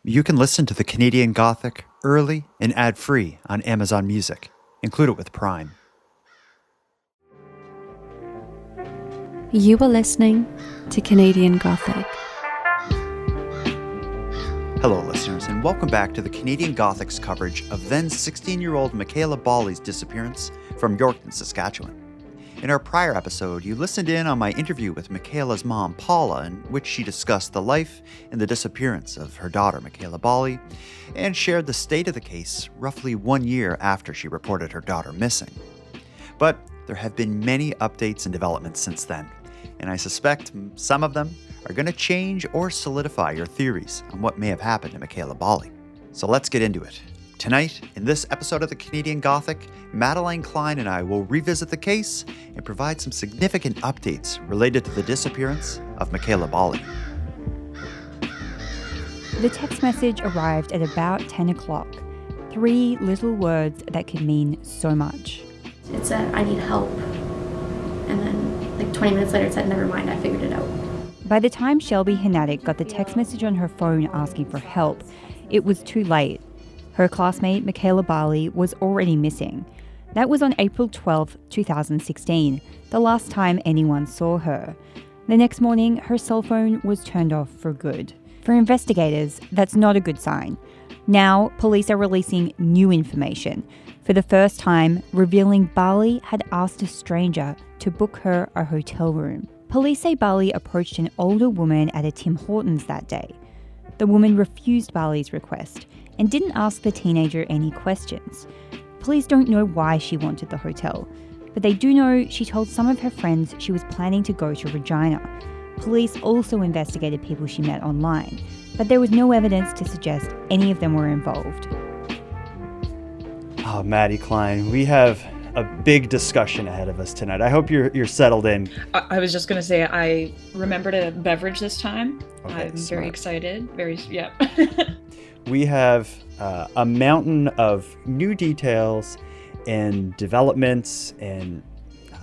You can listen to the Canadian Gothic early and ad-free on Amazon Music. Include it with Prime. You are listening to Canadian Gothic. Hello, listeners, and welcome back to the Canadian Gothic's coverage of then 16-year-old Mekayla Bali's disappearance from Yorkton, Saskatchewan. In our prior episode, you listened in on my interview with Mekayla's mom, Paula, in which she discussed the life and the disappearance of her daughter, Mekayla Bali, and shared the state of the case roughly 1 year after she reported her daughter missing. But there have been many updates and developments since then, and I suspect some of them are going to change or solidify your theories on what may have happened to Mekayla Bali. So let's get into it. Tonight, in this episode of the Canadian Gothic, Madelayne Klein and I will revisit the case and provide some significant updates related to the disappearance of Mekayla Bali. The text message arrived at about 10 o'clock. 3 little words that could mean so much. It said, "I need help." And then 20 minutes later it said, "Never mind, I figured it out." By the time Shelby Hanatic got the text message on her phone asking for help, it was too late. Her classmate, Mekayla Bali, was already missing. That was on April 12, 2016, the last time anyone saw her. The next morning, her cell phone was turned off for good. For investigators, that's not a good sign. Now, police are releasing new information, for the first time revealing Bali had asked a stranger to book her a hotel room. Police say Bali approached an older woman at a Tim Hortons that day. The woman refused Bali's request and didn't ask the teenager any questions. Police don't know why she wanted the hotel, but they do know she told some of her friends she was planning to go to Regina. Police also investigated people she met online, but there was no evidence to suggest any of them were involved. Oh, Maddie Klein, we have a big discussion ahead of us tonight. I hope you're settled in. I was just going to say, I remembered a beverage this time. Okay, I'm smart. very excited. Yeah. We have a mountain of new details and developments and,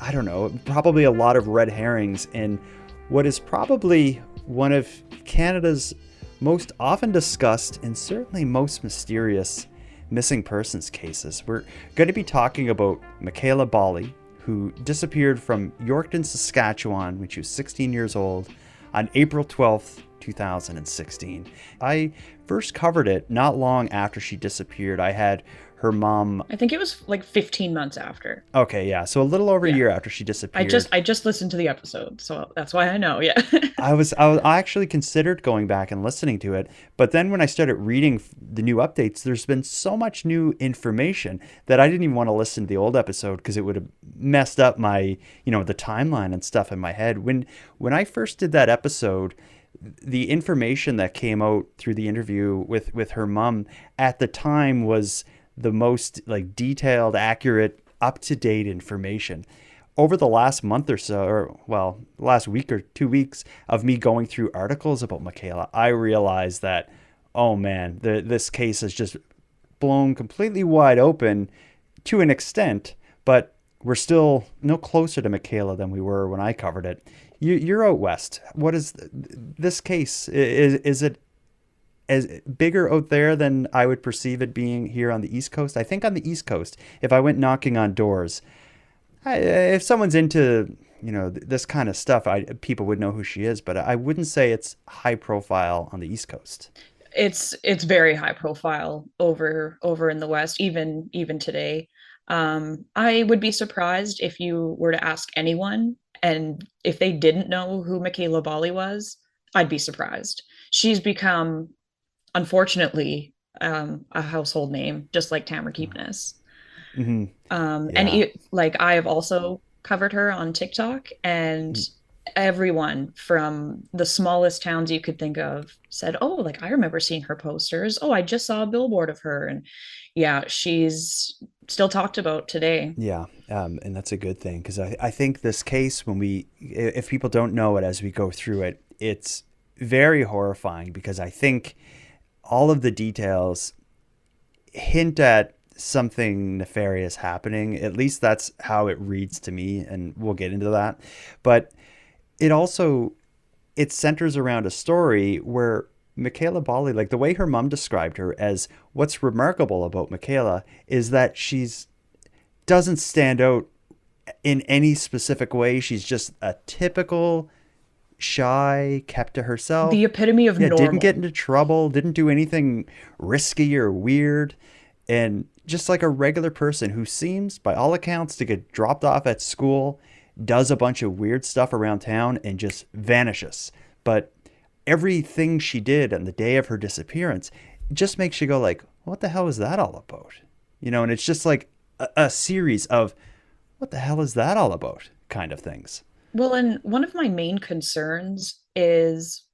I don't know, probably a lot of red herrings in what is probably one of Canada's most often discussed and certainly most mysterious missing persons cases. We're going to be talking about Mekayla Bali, who disappeared from Yorkton, Saskatchewan when she was 16 years old on April 12th, 2016. I first covered it not long after she disappeared. I had her mom. I think it was 15 months after. Okay, yeah. So a little over a year after she disappeared. I just listened to the episode, so that's why I know. Yeah. I actually considered going back and listening to it, but then when I started reading the new updates, there's been so much new information that I didn't even want to listen to the old episode because it would have messed up my, the timeline and stuff in my head. When I first did that episode, the information that came out through the interview with her mom at the time was the most detailed, accurate, up-to-date information. Over the last month or so, last week or 2 weeks of me going through articles about Mekayla, I realized that, oh man, this case has just blown completely wide open to an extent, but we're still no closer to Mekayla than we were when I covered it. You're out west. What is this case? Is it as bigger out there than I would perceive it being here on the East Coast? I think on the East Coast, if I went knocking on doors, if someone's into this kind of stuff, people would know who she is. But I wouldn't say it's high profile on the East Coast. It's very high profile over in the West, even today. I would be surprised if you were to ask anyone, and if they didn't know who Mekayla Bali was, I'd be surprised. She's become, unfortunately, a household name, just like Tamara Keepness. Mm-hmm. And I have also covered her on TikTok, and everyone from the smallest towns you could think of said, "Oh, I remember seeing her posters. Oh, I just saw a billboard of her." And yeah, she's still talked about today. Yeah. And that's a good thing, because I think this case, if people don't know it as we go through it, it's very horrifying, because I think all of the details hint at something nefarious happening. At least that's how it reads to me, and we'll get into that. But it centers around a story where Mekayla Bali, like the way her mom described her as what's remarkable about Mekayla is that she's doesn't stand out in any specific way. She's just a typical shy, kept to The herself. epitome of Yeah, didn't get normal. into trouble, didn't do anything risky or weird, and just like a regular person who seems, by all accounts, to get dropped off at school, does a bunch of weird stuff around town, and just vanishes. But everything she did on the day of her disappearance just makes you go like, what the hell is that all about? And it's just like a series of what the hell is that all about kind of things. Well, and one of my main concerns is,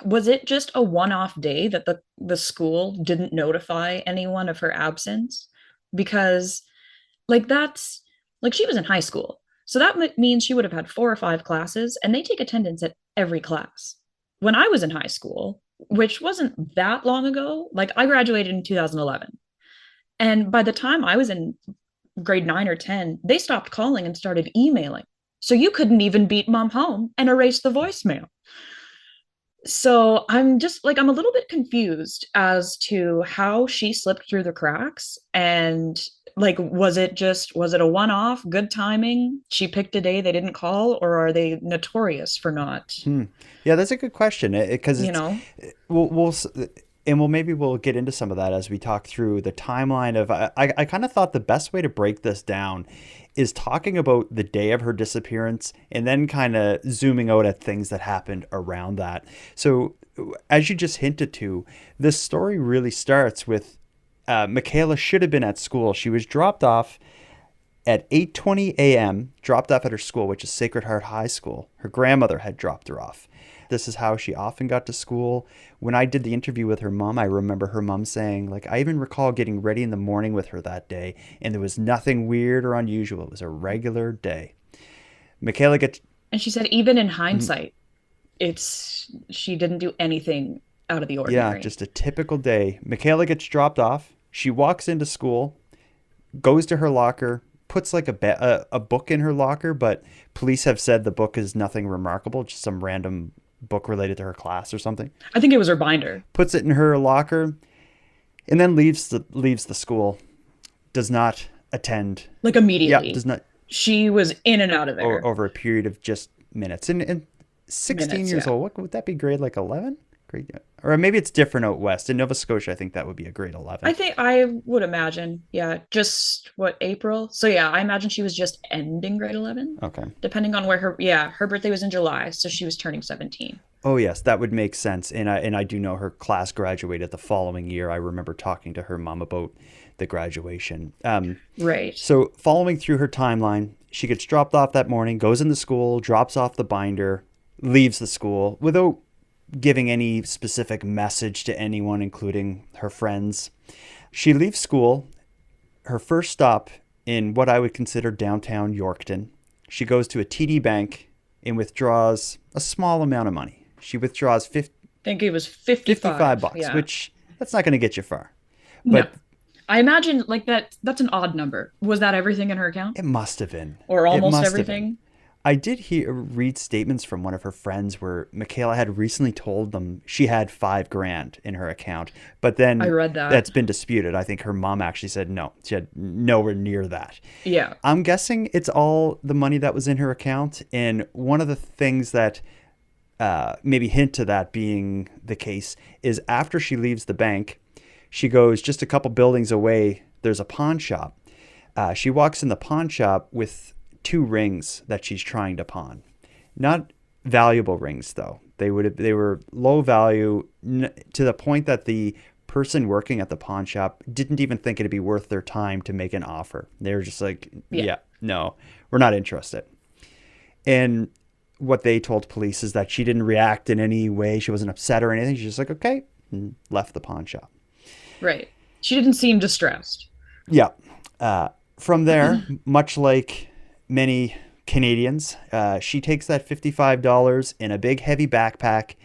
was it just a one-off day that the school didn't notify anyone of her absence? Because that's like she was in high school. So that means she would have had 4 or 5 classes, and they take attendance at every class. When I was in high school, which wasn't that long ago, like I graduated in 2011. And by the time I was in grade 9 or 10, they stopped calling and started emailing. So you couldn't even beat mom home and erase the voicemail. So I'm just like, I'm a little bit confused as to how she slipped through the cracks. And like, was it a one off, good timing? She picked a day they didn't call, or are they notorious for not, Yeah, that's a good question because you it's know? we'll and maybe we'll get into some of that as we talk through the timeline of I kind of thought the best way to break this down is talking about the day of her disappearance and then kind of zooming out at things that happened around that. So as you just hinted to, this story really starts with Mekayla should have been at school. She was dropped off at 8:20 a.m., dropped off at her school, which is Sacred Heart High School. Her grandmother had dropped her off. This is how she often got to school. When I did the interview with her mom, I remember her mom saying, like, I even recall getting ready in the morning with her that day, and there was nothing weird or unusual. It was a regular day. Mekayla gets, And she said, even in hindsight, she didn't do anything out of the yeah, ordinary. just a typical day. Mekayla gets dropped off. She walks into school, goes to her locker, puts like a book in her locker, but police have said the book is nothing remarkable, just some random book related to her class or something. I think it was her binder. Puts it in her locker and then leaves the school. Does not attend. Like Yeah, immediately. does not She was in and out of there. over a period of just minutes. And 16 Minutes, years yeah. old, what would that be, grade like 11? Grade, or maybe it's different out west. In Nova Scotia, I think that would be a grade 11. I think I would imagine, yeah, just what, April? So yeah, I imagine she was just ending grade 11, Okay. depending on where her birthday was in July, so she was turning 17. Oh yes, that would make sense. And I do know her class graduated the following year. I remember talking to her mom about the graduation. Right. So following through her timeline, she gets dropped off that morning, goes into school, drops off the binder, leaves the school without giving any specific message to anyone, including her friends. She leaves school, her first stop in what I would consider downtown Yorkton. She goes to a TD Bank and withdraws a small amount of money. She withdraws I think it was 55. $55, Yeah. which that's not going to get you far. No. But I imagine like that's an odd number. Was that everything in her account? it must have been. Or It almost must have been. everything? I did read statements from one of her friends where Mekayla had recently told them she had $5,000 in her account, but then I read that. that's been disputed. I think her mom actually said no, she had nowhere near that. Yeah. I'm guessing it's all the money that was in her account, and one of the things that maybe hint to that being the case is after she leaves the bank, she goes just a couple buildings away. There's a pawn shop. She walks in the pawn shop with 2 rings that she's trying to pawn. Not valuable rings though. They were low value to the point that the person working at the pawn shop didn't even think it'd be worth their time to make an offer. They were just like, yeah, no, we're not interested. And what they told police is that she didn't react in any way. She wasn't upset or anything. She's just like, okay, and left the pawn shop. Right. She didn't seem distressed. Yeah. From there, much like many Canadians, she takes that $55 in a big heavy backpack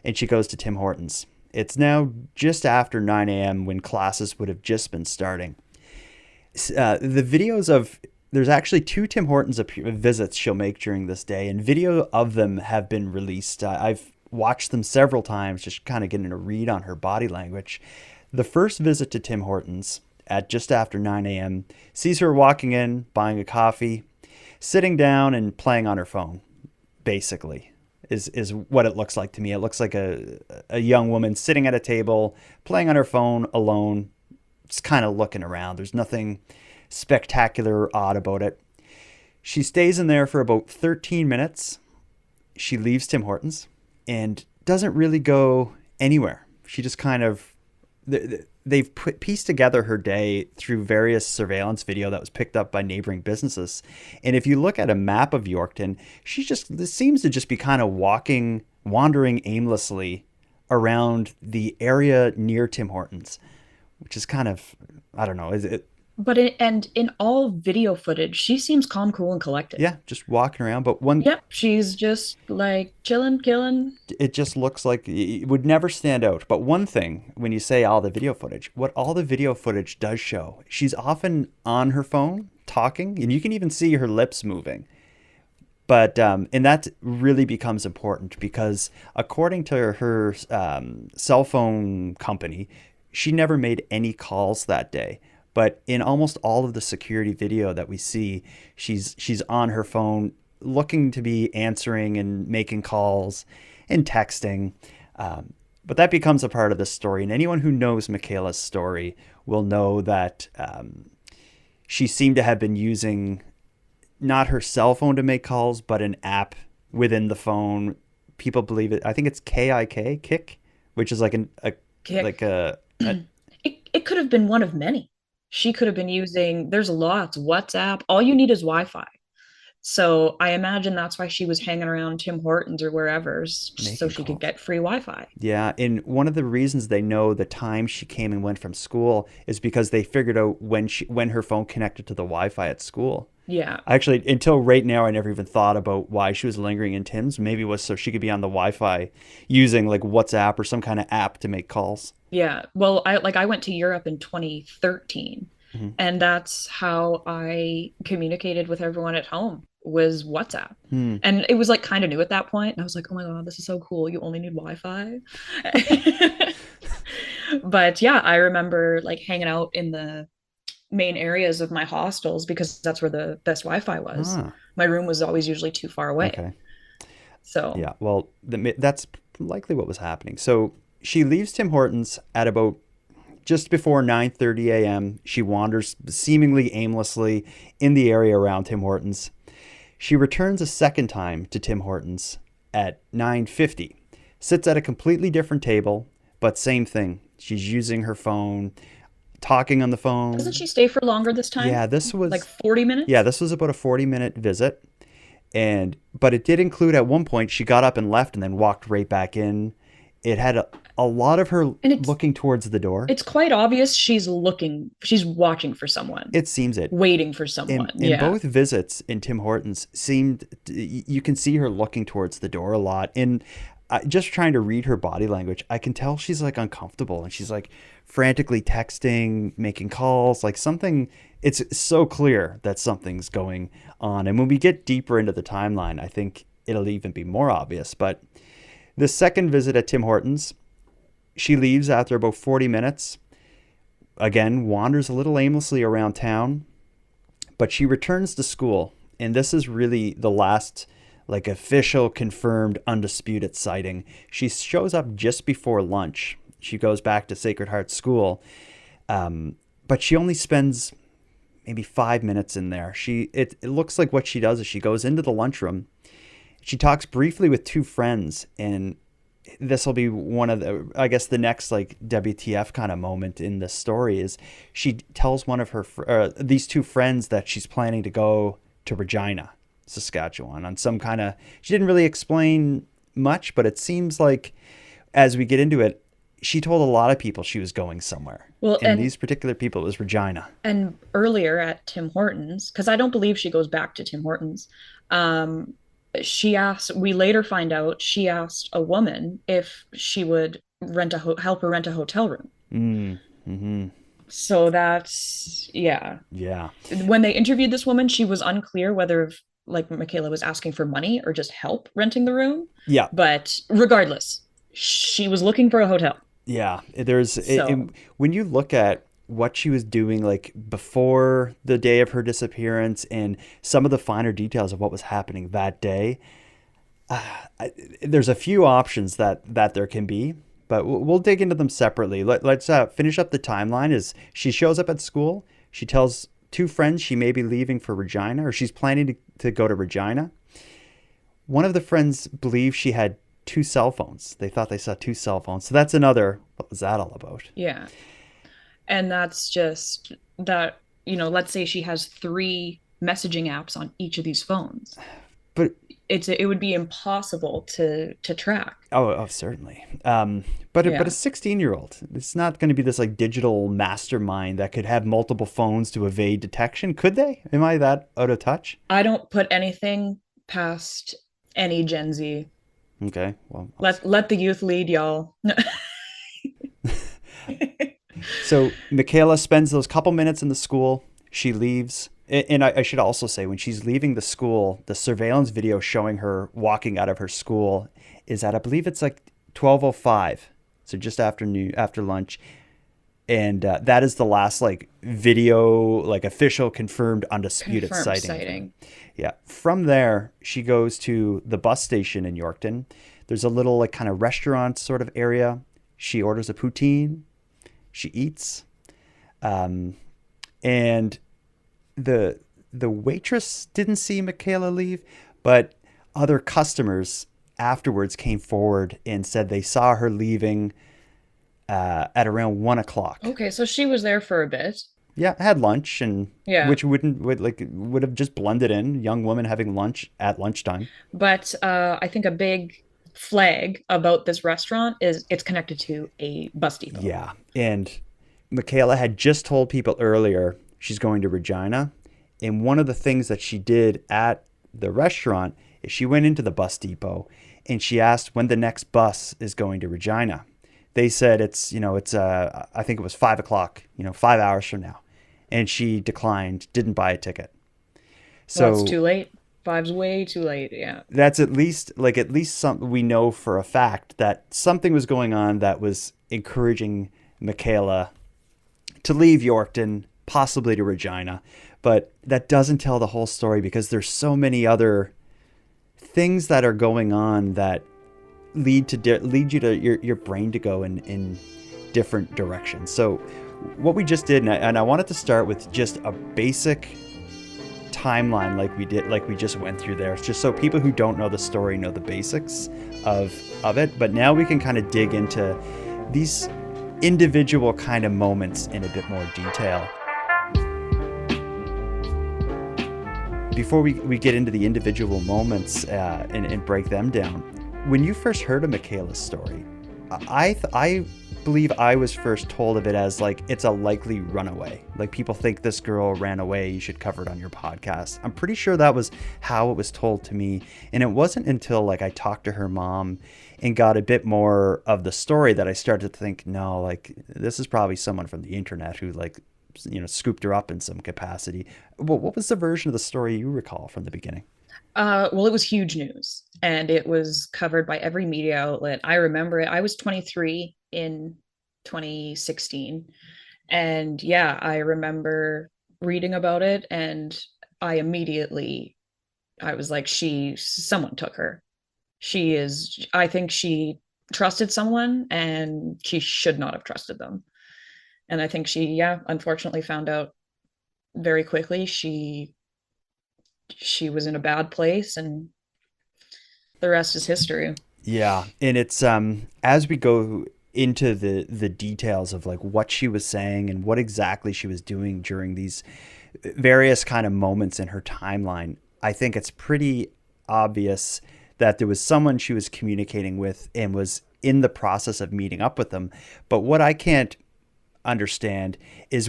and she goes to Tim Hortons. It's now just after 9 a.m. when classes would have just been starting. The videos of there's actually 2 Tim Hortons visits she'll make during this day, and video of them have been released. I've watched them several times, just kind of getting a read on her body language. The first visit to Tim Hortons at just after 9 a.m. sees her walking in, buying a coffee, sitting down and playing on her phone, basically, is what it looks like to me. It looks like a young woman sitting at a table, playing on her phone alone, just kind of looking around. There's nothing spectacular or odd about it. She stays in there for about 13 minutes. She leaves Tim Hortons and doesn't really go anywhere. She just kind of, they've pieced together her day through various surveillance video that was picked up by neighboring businesses. And if you look at a map of Yorkton, she just seems to just be kind of wandering aimlessly around the area near Tim Hortons, which is kind of, I don't know, is it? But in all video footage, she seems calm, cool, and collected. Yeah, just walking around. But one, Yep, she's just like chilling, killing. it just looks like it would never stand out. But one thing, when you say all the video footage, what all the video footage does show, she's often on her phone talking, and you can even see her lips moving. But and that really becomes important because according to her cell phone company, she never made any calls that day. But in almost all of the security video that we see, she's on her phone, looking to be answering and making calls and texting. But that becomes a part of the story. And anyone who knows Mekayla's story will know that she seemed to have been using not her cell phone to make calls, but an app within the phone. People believe it. I think it's Kick, which is like Kick. like a It could have been one of many. She could have been using, there's lots, WhatsApp. All you need is Wi-Fi. So I imagine that's why she was hanging around Tim Hortons or wherever, so she could get free Wi-Fi. Yeah, and one of the reasons they know the time she came and went from school is because they figured out when her phone connected to the Wi-Fi at school. Yeah. Actually, until right now, I never even thought about why she was lingering in Tim's. Maybe it was so she could be on the Wi-Fi using like WhatsApp or some kind of app to make calls. Yeah. Well, I went to Europe in 2013, and that's how I communicated with everyone at home was WhatsApp. And it was like kind of new at that point. And I was like, oh my God, this is so cool. You only need Wi-Fi. But yeah, I remember like hanging out in the main areas of my hostels because that's where the best Wi-Fi was. My room was always usually too far away. Okay. So yeah, well, that's likely what was happening. So she leaves Tim Hortons at about just before 9:30 a.m. She wanders seemingly aimlessly in the area around Tim Hortons. She returns a second time to Tim Hortons at 9:50. Sits at a completely different table, but same thing. She's using her phone, talking on the phone. Doesn't she stay for longer this time? Yeah, this was like 40 minutes. Yeah, this was about a 40-minute visit. But it did include at one point she got up and left and then walked right back in. It had a lot of her looking towards the door. It's quite obvious she's watching for someone. It seems it. Waiting for someone. In both visits in Tim Hortons, you can see her looking towards the door a lot. And just trying to read her body language, I can tell she's like uncomfortable and she's like frantically texting, making calls, like something. It's so clear that something's going on. And when we get deeper into the timeline, I think it'll even be more obvious. But the second visit at Tim Hortons, she leaves after about 40 minutes. Again, wanders a little aimlessly around town, but she returns to school. And this is really the last like official, confirmed, undisputed sighting. She shows up just before lunch. She goes back to Sacred Heart School, but she only spends maybe 5 minutes in there. It looks like what she does is she goes into the lunchroom. She talks briefly with two friends, and this will be one of I guess the next like WTF kind of moment in this story is she tells one of her these two friends that she's planning to go to Regina, Saskatchewan on some kind of, she didn't really explain much, but it seems like as we get into it, she told a lot of people she was going somewhere. Well, and these particular people, it was Regina. And earlier at Tim Hortons, because I don't believe she goes back to Tim Hortons, she asked, we later find out she asked a woman if she would help her rent a hotel room. Mm-hmm. So that's, yeah. Yeah. When they interviewed this woman, she was unclear whether like Mekayla was asking for money or just help renting the room. Yeah. But regardless, she was looking for a hotel. Yeah. So When you look at what she was doing like before the day of her disappearance and some of the finer details of what was happening that day, there's a few options that there can be, but we'll dig into them separately. Let's finish up the timeline. Is she shows up at school. She tells two friends she may be leaving for Regina, or she's planning to go to Regina. One of the friends believed she had two cell phones. They thought they saw two cell phones. So that's another, what was that all about? yeah. And that's just that, let's say she has three messaging apps on each of these phones. But It would be impossible to track. oh, certainly. But Yeah. a 16-year-old, it's not going to be this like digital mastermind that could have multiple phones to evade detection, could they? Am I that out of touch? I don't put anything past any Gen Z. Okay, well, Let the youth lead, y'all. so Mekayla spends those couple minutes in the school. She leaves. And I should also say, when she's leaving the school, the surveillance video showing her walking out of her school is at, I believe it's like 12:05, so just after lunch, and that is the last like video, like official confirmed undisputed Confirmed sighting. Yeah. From there, she goes to the bus station in Yorkton. There's a little like kind of restaurant sort of area. She orders a poutine. She eats, and the waitress didn't see Mekayla leave, but other customers afterwards came forward and said they saw her leaving at around 1 o'clock. Okay, so she was there for a bit. Yeah, had lunch, and Yeah. which would have just blended in, young woman having lunch at lunchtime. But I think a big flag about this restaurant is it's connected to a bus depot. Yeah, and Mekayla had just told people earlier she's going to Regina, and one of the things that she did at the restaurant is she went into the bus depot and she asked when the next bus is going to Regina. They said it's I think it was 5 o'clock, 5 hours from now, and she declined, didn't buy a ticket. So Well, it's too late. Five's way too late. Yeah. that's at least something we know for a fact that something was going on that was encouraging Mekayla to leave Yorkton, possibly to Regina. But that doesn't tell the whole story because there's so many other things that are going on that lead you to your brain to go in different directions. So what we just did, and I wanted to start with just a basic timeline like we just went through there. It's just so people who don't know the story know the basics of it. But now we can kind of dig into these individual kind of moments in a bit more detail. Before we get into the individual moments and break them down, when you first heard of Mekayla's story, I believe I was first told of it as like it's a likely runaway. Like people think this girl ran away, you should cover it on your podcast. I'm pretty sure that was how it was told to me. And it wasn't until like I talked to her mom and got a bit more of the story that I started to think, no, like this is probably someone from the internet who like scooped her up in some capacity. Well, what was the version of the story you recall from the beginning? Well, it was huge news and it was covered by every media outlet. I remember it. I was 23 in 2016. And yeah, I remember reading about it and I was like, someone took her. I think she trusted someone and she should not have trusted them. And I think she, unfortunately found out very quickly she was in a bad place and the rest is history. Yeah. And it's as we go into the details of like what she was saying and what exactly she was doing during these various kind of moments in her timeline, I think it's pretty obvious that there was someone she was communicating with and was in the process of meeting up with them. But what I can't understand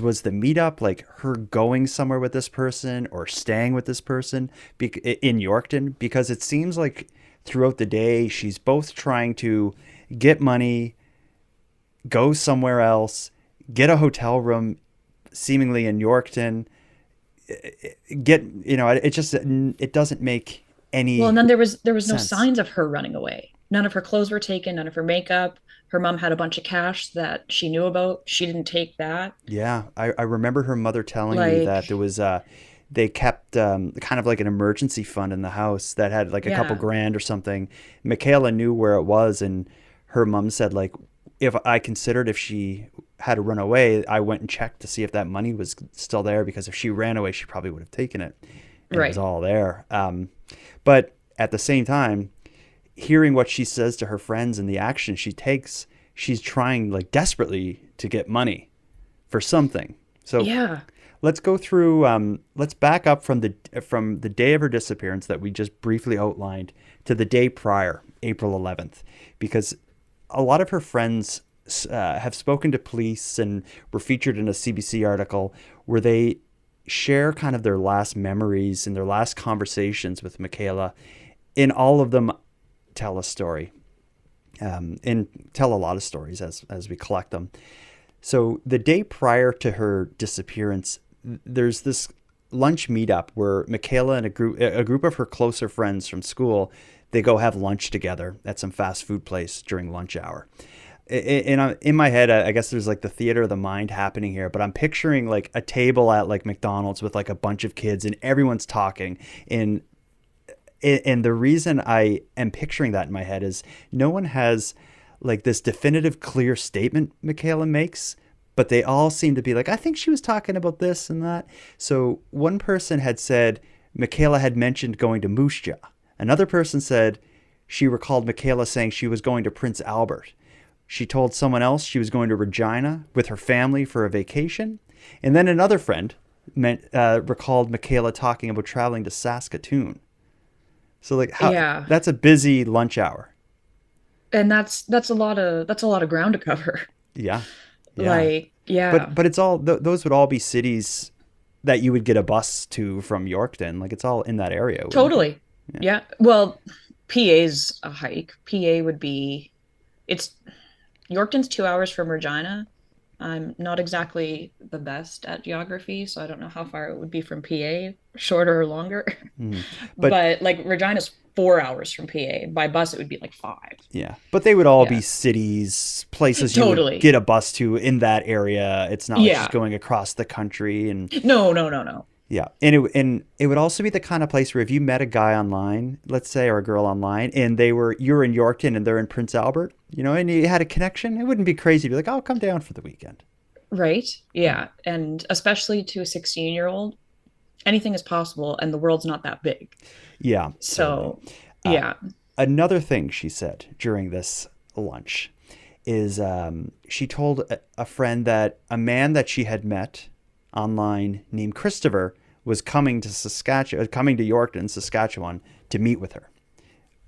was the meetup like her going somewhere with this person or staying with this person in Yorkton? Because it seems like throughout the day she's both trying to get money, go somewhere else, get a hotel room seemingly in Yorkton, it doesn't make Well, and any then there was no sense. signs of her running away. None of her clothes were taken, none of her makeup. Her mom had a bunch of cash that she knew about. She didn't take that. Yeah, I remember her mother telling me that there Like, was they kept kind of like an emergency fund in the house that had like a couple yeah, grand or something. Michaela knew where it was, and her mom said like if I considered if she had to run away, I went and checked to see if that money was still there because if she ran away, she probably would have taken it, and it was right. all there. But at the same time, hearing what she says to her friends and the action she takes, she's trying like desperately to get money for something. So Yeah. let's go through. Let's back up from the day of her disappearance that we just briefly outlined to the day prior, April 11th, because a lot of her friends have spoken to police and were featured in a CBC article where they share kind of their last memories and their last conversations with Mekayla. In all of them, tell a story, and tell a lot of stories as we collect them. So the day prior to her disappearance, there's this lunch meetup where Mekayla and a group of her closer friends from school, they go have lunch together at some fast food place during lunch hour. In my head, I guess there's like the theater of the mind happening here, but I'm picturing like a table at like McDonald's with like a bunch of kids and everyone's talking. And the reason I am picturing that in my head is no one has like this definitive, clear statement Mekayla makes, but they all seem to be like, I think she was talking about this and that. So one person had said Mekayla had mentioned going to Moose Jaw. Another person said she recalled Mekayla saying she was going to Prince Albert. She told someone else she was going to Regina with her family for a vacation. And then another friend recalled Mekayla talking about traveling to Saskatoon. So like how Yeah. that's a busy lunch hour. And that's a lot of ground to cover. Yeah. Yeah. Like, yeah. But it's all those would all be cities that you would get a bus to from Yorkton. Like it's all in that area, wouldn't it be? Totally. Yeah. Well, PA's a hike. PA would be it's Yorkton's 2 hours from Regina. I'm not exactly the best at geography, so I don't know how far it would be from PA, shorter or longer. Mhm. But But like Regina's 4 hours from PA. By bus, it would be like five. yeah, but they would all be Yeah, cities, places you would totally. get a bus to in that area. It's not like she's Yeah. going across the country and No, no, no, no. yeah. And it would also be the kind of place where if you met a guy online, let's say, or a girl online, and you're in Yorkton and they're in Prince Albert, and you had a connection, it wouldn't be crazy to be like, "Oh, come down for the weekend." Right? Yeah. Yeah. And especially to a 16-year-old, anything is possible, and the world's not that big. Yeah, totally. So, Uh, yeah. Another thing she said during this lunch is she told a friend that a man that she had met online named Christopher was coming to coming to Yorkton, Saskatchewan, to meet with her.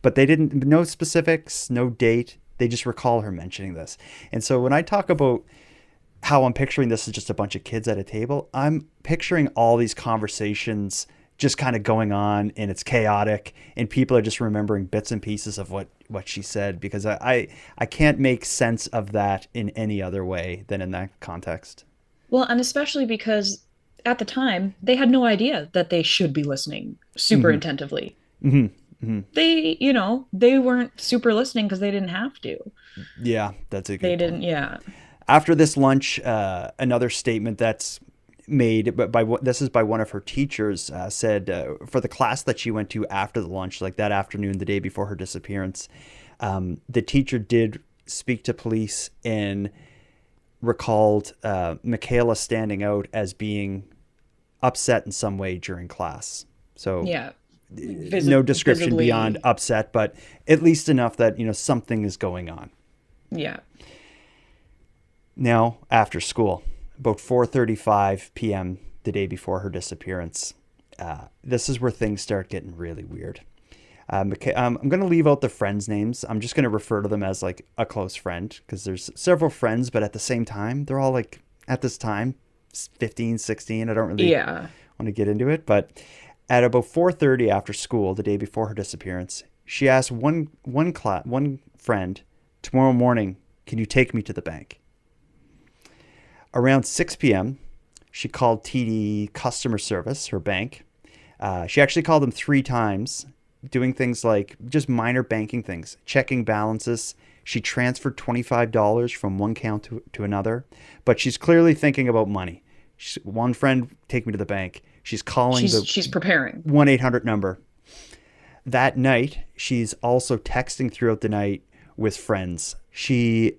But they didn't, no specifics, no date. They just recall her mentioning this. And so when I talk about how I'm picturing this as just a bunch of kids at a table, I'm picturing all these conversations just kind of going on and it's chaotic and people are just remembering bits and pieces of what she said because I can't make sense of that in any other way than in that context. Well, and especially because at the time, they had no idea that they should be listening super Hmm. attentively. Hmm. Hmm. They weren't super listening because they didn't have to. Yeah, that's a They good point. didn't, yeah. After this lunch, another statement that's made this is by one of her teachers said for the class that she went to after the lunch, like that afternoon, the day before her disappearance, the teacher did speak to police and recalled Mekayla standing out as being upset in some way during class. So Yeah. no description beyond Visibly, upset, but at least enough that something is going on. yeah. Now, after school, about 4:35 p.m. the day before her disappearance, this is where things start getting really weird. I'm going to leave out the friends' names. I'm just going to refer to them as like a close friend because there's several friends, but at the same time, they're all like at this time 15, 16. I don't really Yeah. want to get into it, but at about 4:30 after school, the day before her disappearance, she asked one friend, "Tomorrow morning, can you take me to the bank?" Around 6 p.m., She called TD customer service, her bank. She actually called them 3 times, doing things like just minor banking things, checking balances. She transferred $25 from one account to another, but she's clearly thinking about money. One friend, take me to the bank. She's calling the She's preparing. 1-800 number. That night, she's also texting throughout the night with friends. She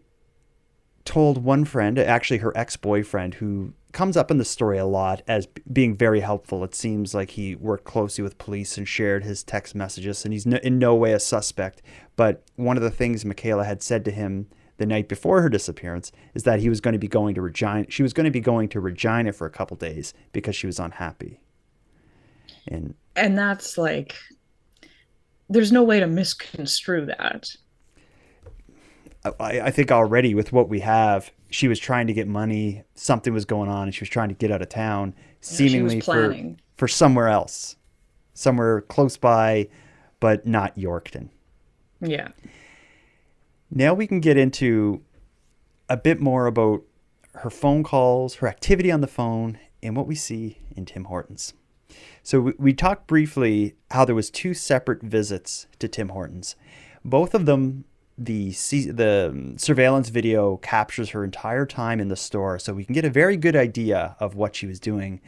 told one friend, actually her ex-boyfriend, who comes up in the story a lot as being very helpful. It seems like he worked closely with police and shared his text messages, and he's in no way a suspect. But one of the things Mekayla had said to him the night before her disappearance is that he was going to be going to Regina. She was going to be going to Regina for a couple days because she was unhappy. And that's like, there's no way to misconstrue that. I think already with what we have, she was trying to get money. Something was going on, and she was trying to get out of town, seemingly for somewhere else, somewhere close by, but not Yorkton. Yeah. Now we can get into a bit more about her phone calls, her activity on the phone, and what we see in Tim Hortons. So we talked briefly how there was 2 separate visits to Tim Hortons. Both of them, the surveillance video captures her entire time in the store, so we can get a very good idea of what she was doing.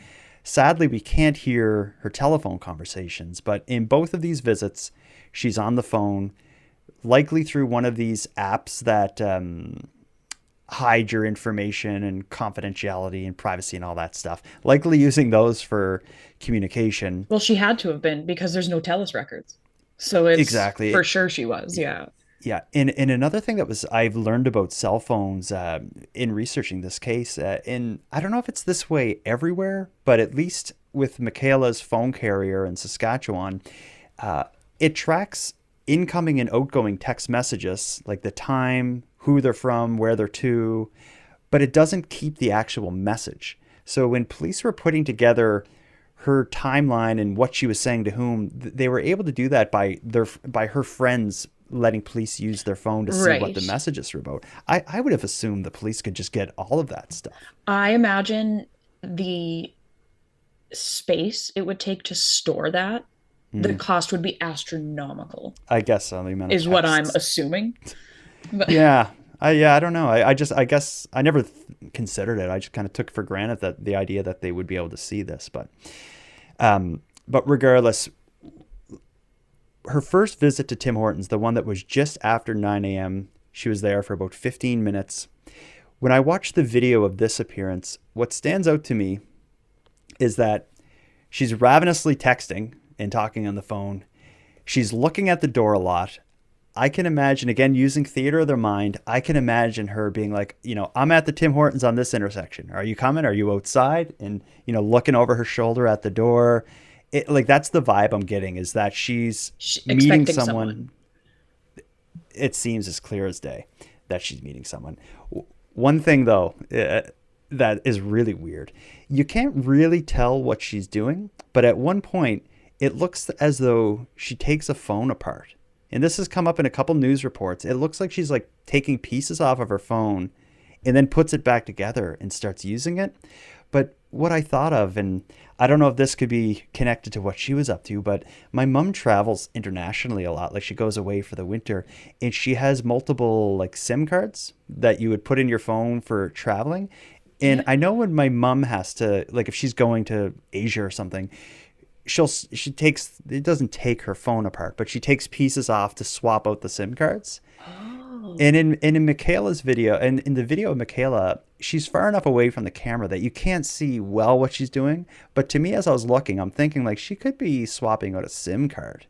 Sadly, we can't hear her telephone conversations, but in both of these visits, she's on the phone, likely through one of these apps that hide your information and confidentiality and privacy and all that stuff. Likely using those for communication. Well, she had to have been because there's no TELUS records. So it's exactly for sure she was. Yeah. Yeah. And another thing I've learned about cell phones in researching this case, and I don't know if it's this way everywhere, but at least with Mekayla's phone carrier in Saskatchewan, it tracks incoming and outgoing text messages, like the time, who they're from, where they're to, but it doesn't keep the actual message. So when police were putting together her timeline and what she was saying to whom, they were able to do that by her friends letting police use their phone to see what the messages were about. I would have assumed the police could just get all of that stuff. I imagine the space it would take to store that, the cost would be astronomical. I guess so. The amount of is what I'm assuming. But yeah, I don't know. I guess I never considered it. I just kind of took for granted that the idea that they would be able to see this, but regardless, her first visit to Tim Hortons, the one that was just after 9 a.m., she was there for about 15 minutes. When I watched the video of this appearance, what stands out to me is that she's ravenously texting and talking on the phone. She's looking at the door a lot. I can imagine, again, using theater of the mind, I can imagine her being like, I'm at the Tim Hortons on this intersection. Are you coming? Are you outside? And, looking over her shoulder at the door. That's the vibe I'm getting, is that she's meeting someone. It seems as clear as day that she's meeting someone. One thing, though, that is really weird. You can't really tell what she's doing, but at one point, it looks as though she takes a phone apart. And this has come up in a couple news reports. It looks like she's taking pieces off of her phone and then puts it back together and starts using it. But what I thought of, and I don't know if this could be connected to what she was up to, but my mom travels internationally a lot. She goes away for the winter, and she has multiple SIM cards that you would put in your phone for traveling. And I know when my mom has to, if she's going to Asia or something, it doesn't take her phone apart, but she takes pieces off to swap out the SIM cards. Oh. And in Mekayla's video, and in the video of Mekayla, she's far enough away from the camera that you can't see well what she's doing. But to me, as I was looking, I'm thinking she could be swapping out a SIM card.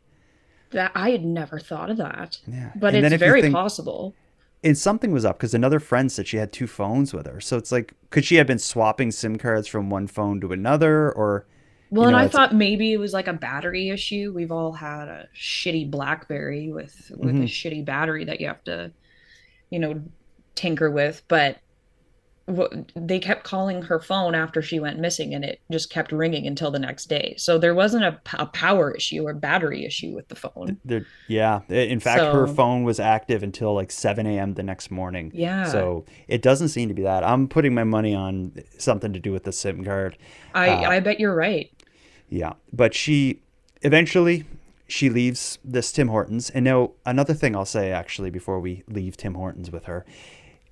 That I had never thought of that. Yeah. But it's very possible. And something was up because another friend said she had 2 phones with her. So it's could she have been swapping SIM cards from one phone to another, or... Well, and I thought maybe it was a battery issue. We've all had a shitty BlackBerry with a shitty battery that you have to, tinker with. But they kept calling her phone after she went missing, and it just kept ringing until the next day. So there wasn't a power issue or battery issue with the phone. There, yeah. In fact, her So phone was active until like 7 a.m. the next morning. yeah, So it doesn't seem to be that. I'm putting my money on something to do with the SIM card. I bet you're right. Yeah. But eventually, she leaves this Tim Hortons. And now, another thing I'll say actually before we leave Tim Hortons with her,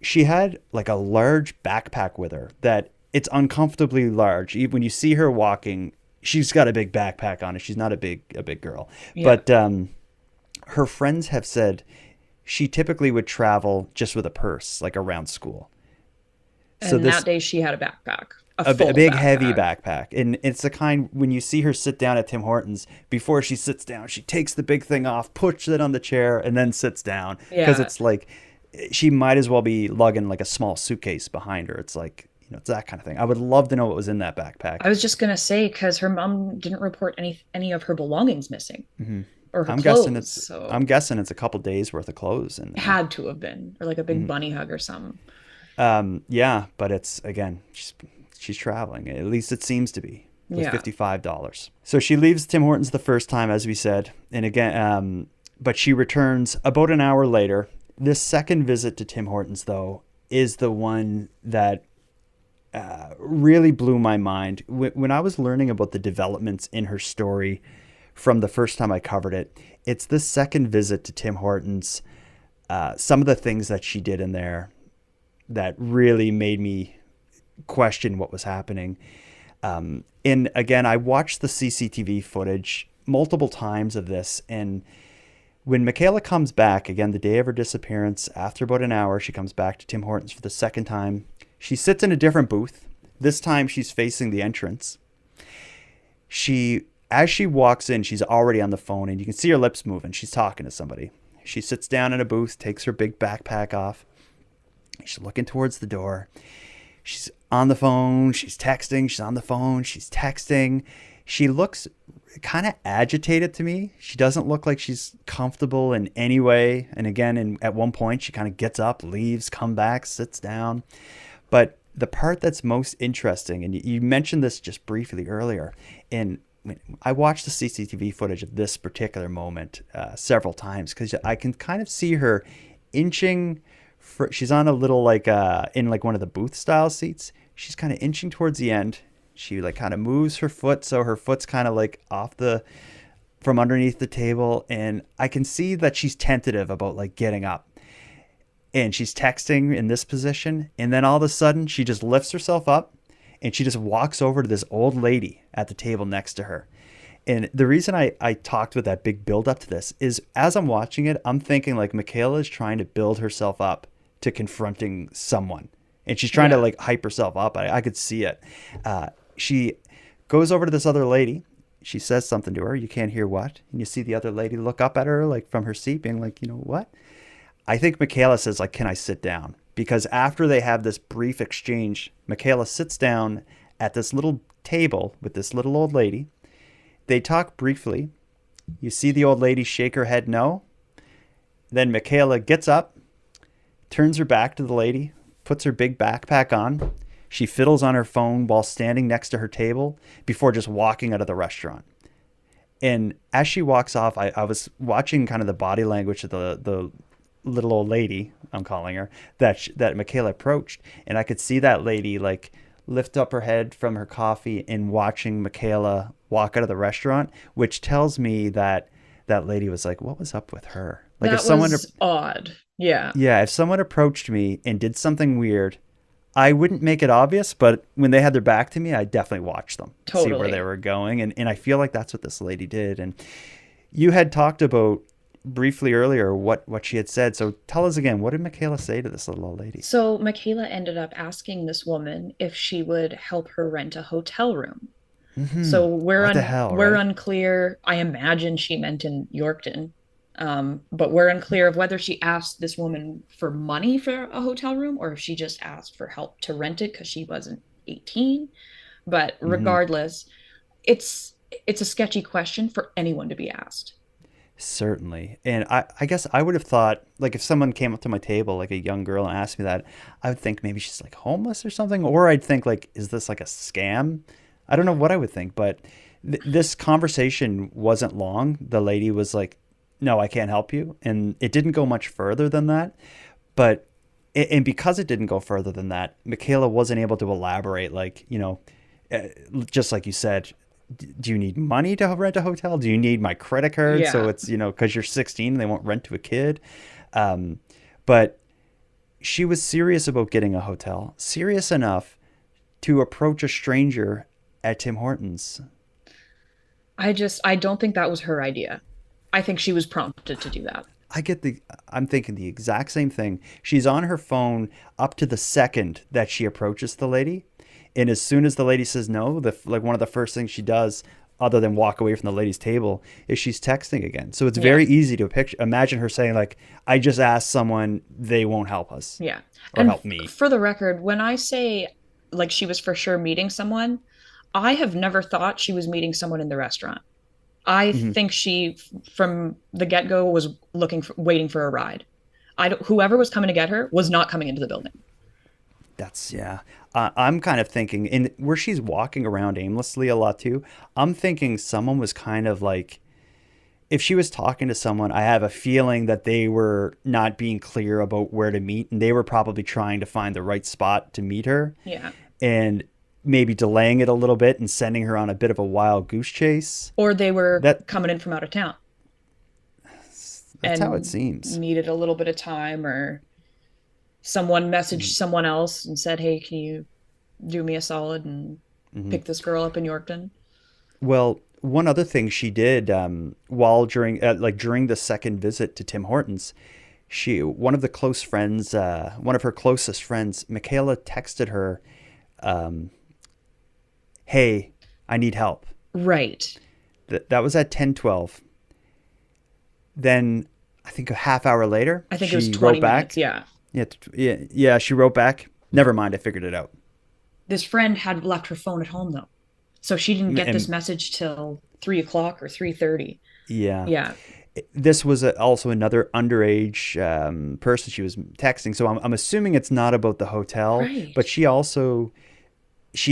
she had like a large backpack with her that it's uncomfortably large. Even when you see her walking, she's got a big backpack on it. She's not a big girl. Yeah. But her friends have said she typically would travel just with a purse, like around school. So And this that day she had a backpack, a a full big heavy backpack. backpack, and it's the kind when you see her sit down at Tim Hortons, before she sits down she takes the big thing off, puts it on the chair, and then sits down, because Yeah. it's like she might as well be lugging like a small suitcase behind her. It's like, it's that kind of thing. I would love to know what was in that backpack. I was just gonna say because her mom didn't report any of her belongings missing or her i'm guessing clothes, it's so i'm guessing it's a couple days worth of clothes in it there. had to have been, or like a big bunny hug or something. Yeah, but it's, again, she's traveling. At least it seems to be, with Yeah. $55. So she leaves Tim Hortons the first time, as we said, and again, but she returns about an hour later. This second visit to Tim Hortons, though, is the one that really blew my mind. When I was learning about the developments in her story from the first time I covered it, it's this second visit to Tim Hortons. Some of the things that she did in there that really made me question what was happening. And again, I watched the CCTV footage multiple times of this. And when Mekayla comes back, again, the day of her disappearance, after about an hour, she comes back to Tim Hortons for the second time. She sits in a different booth. This time she's facing the entrance. As she walks in, she's already on the phone, and you can see her lips moving. She's talking to somebody. She sits down in a booth, takes her big backpack off. She's looking towards the door. She's on the phone. She's texting. She's on the phone. She's texting. She looks kind of agitated to me. She doesn't look like she's comfortable in any way. And again, at one point, she kind of gets up, leaves, comes back, sits down. But the part that's most interesting, and you mentioned this just briefly earlier, and I watched the CCTV footage of this particular moment several times, because I can kind of see her inching. She's on a little, like in like one of the booth style seats. She's kind of inching towards the end. She like kind of moves her foot, so her foot's kind of like from underneath the table, and I can see that she's tentative about like getting up. And she's texting in this position, and then all of a sudden she just lifts herself up and she just walks over to this old lady at the table next to her. And the reason I talked with that big build up to this is, as I'm watching it, I'm thinking like Mekayla is trying to build herself up to confronting someone. And she's trying to like hype herself up. I could see it. She goes over to this other lady. She says something to her. You can't hear what. And you see the other lady look up at her like from her seat, being like, what? I think Mekayla says, like, can I sit down? Because after they have this brief exchange, Mekayla sits down at this little table with this little old lady. They talk briefly. You see the old lady shake her head no. Then Mekayla gets up, turns her back to the lady, puts her big backpack on. She fiddles on her phone while standing next to her table before just walking out of the restaurant. And as she walks off, I was watching kind of the body language of the little old lady, I'm calling her, that Mekayla approached. And I could see that lady like lift up her head from her coffee and watching Mekayla walk out of the restaurant, which tells me that that lady was like, what was up with her? Like, That if someone, was odd. Yeah. yeah, if someone approached me and did something weird, I wouldn't make it obvious, but when they had their back to me, I definitely watched them, see where Totally. they were going. And I feel like that's what this lady did. And you had talked about briefly earlier what she had said. So tell us again, what did Mekayla say to this little old lady? So Mekayla ended up asking this woman if she would help her rent a hotel room. So What the hell, we're right? unclear. I imagine she meant in Yorkton, but we're unclear of whether she asked this woman for money for a hotel room or if she just asked for help to rent it because she wasn't 18. But hmm regardless, it's a sketchy question for anyone to be asked. Certainly. And I guess I would have thought, like, if someone came up to my table, like a young girl, and asked me that, I would think maybe she's like homeless or something. Or I'd think, like, is this like a scam? I don't know what I would think. But this conversation wasn't long. The lady was like, no, I can't help you. And it didn't go much further than that. But, and because it didn't go further than that, Mekayla wasn't able to elaborate, like, just like you said, do you need money to rent a hotel? Do you need my credit card? Yeah. So it's, because you're 16, they won't rent to a kid. But she was serious about getting a hotel, serious enough to approach a stranger at Tim Hortons. I don't think that was her idea. I think she was prompted to do that. I'm thinking the exact same thing. She's on her phone up to the second that she approaches the lady. And as soon as the lady says no, one of the first things she does, other than walk away from the lady's table, is she's texting again. So it's very easy to imagine her saying, like, I just asked someone, they won't help us. Yeah. Or And help me. for the record, when I say like she was for sure meeting someone, I have never thought she was meeting someone in the restaurant. I Mm-hmm. think she, from the get-go, was waiting for a ride. Whoever was coming to get her was not coming into the building. Yeah. I'm kind of thinking, and where she's walking around aimlessly a lot too, I'm thinking someone was kind of like, if she was talking to someone, I have a feeling that they were not being clear about where to meet, and they were probably trying to find the right spot to meet her. Yeah. And maybe delaying it a little bit and sending her on a bit of a wild goose chase. Or they were That coming in from out of town That's and how it seems. needed a little bit of time, or someone messaged someone else and said, hey, can you do me a solid and pick this girl up in Yorkton? Well, one other thing she did while during the second visit to Tim Hortons, one of her closest friends, Mekayla, texted her, "Hey, I need help." Right. That was at 10:12. Then I think a half hour later, I think she it was wrote 20 back. minutes. Yeah. Yeah. She wrote back. Never mind, I figured it out. This friend had left her phone at home, though. So she didn't get this And message till 3 o'clock or 3:30. yeah, Yeah. this was also another underage person she was texting. So I'm assuming it's not about the hotel, Right. but she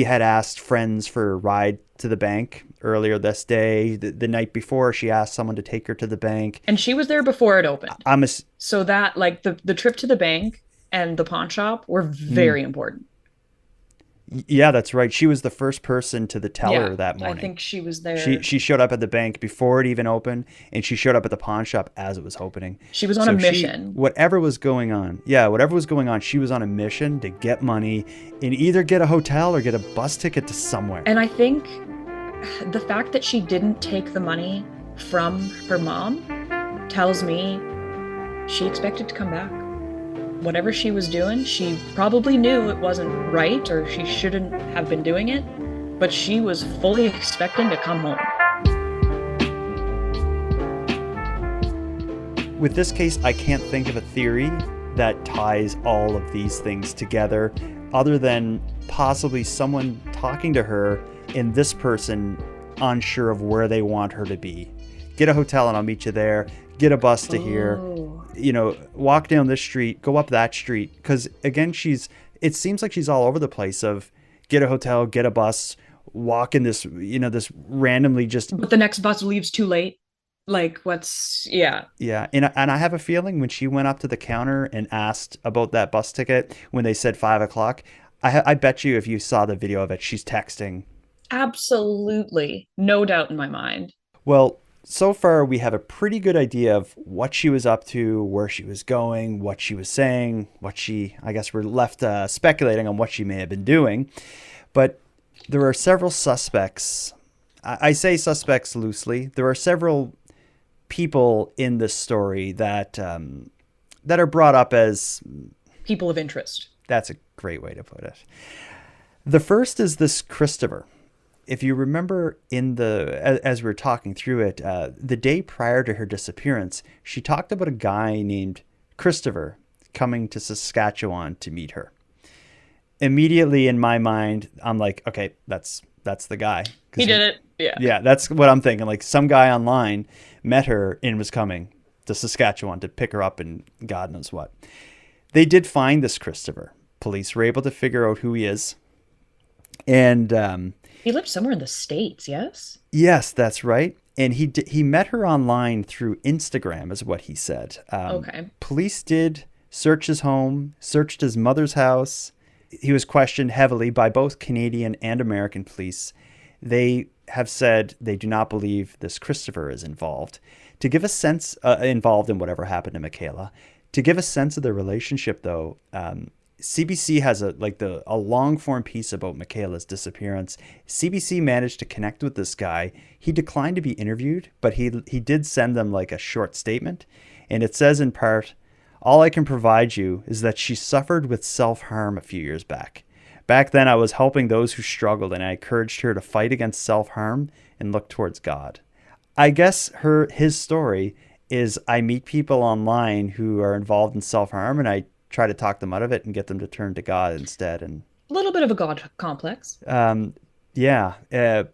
had asked friends for a ride to the bank earlier this day. The night before, she asked someone to take her to the bank. And she was there before it opened. I'm a, So that, like, the trip to the bank and the pawn shop were very important. Yeah, that's right. She was the first person to the teller that morning. I think she was there. She showed up at the bank before it even opened, and she showed up at the pawn shop as it was opening. She was on a mission. Whatever was going on, she was on a mission to get money and either get a hotel or get a bus ticket to somewhere. And I think the fact that she didn't take the money from her mom tells me she expected to come back. Whatever she was doing, she probably knew it wasn't right, or she shouldn't have been doing it, but she was fully expecting to come home. With this case, I can't think of a theory that ties all of these things together other than possibly someone talking to her and this person unsure of where they want her to be. Get a hotel and I'll meet you there. Get a bus to here. Walk down this street, go up that street. Because again, it seems like she's all over the place of get a hotel, get a bus, walk in this, this randomly just. But the next bus leaves too late. Like, yeah. Yeah. And I have a feeling when she went up to the counter and asked about that bus ticket, when they said 5 o'clock, I bet you if you saw the video of it, she's texting. Absolutely. No doubt in my mind. Well, so far, we have a pretty good idea of what she was up to, where she was going, what she was saying, I guess we're left speculating on what she may have been doing. But there are several suspects. I say suspects loosely. There are several people in this story that are brought up as people of interest. That's a great way to put it. The first is this Christopher. If you remember as we were talking through it, the day prior to her disappearance, she talked about a guy named Christopher coming to Saskatchewan to meet her. Immediately in my mind, I'm like, okay, that's the guy. He did it. Yeah. Yeah, that's what I'm thinking. Like some guy online met her and was coming to Saskatchewan to pick her up and God knows what. They did find this Christopher. Police were able to figure out who he is. And He lived somewhere in the States, yes? yes, that's right. And he met her online through Instagram, is what he said. Okay. Police did search his home, searched his mother's house. He was questioned heavily by both Canadian and American police. They have said they do not believe this Christopher is involved. To give a sense, involved in whatever happened to Mekayla. To give a sense of their relationship, though, CBC has a long form piece about Mekayla's disappearance. CBC managed to connect with this guy. He declined to be interviewed, but he did send them like a short statement, and it says in part, "All I can provide you is that she suffered with self-harm a few years back. Back then I was helping those who struggled, and I encouraged her to fight against self-harm and look towards God." I guess his story is I meet people online who are involved in self-harm, and I try to talk them out of it and get them to turn to God instead. And A little bit of a God complex. yeah,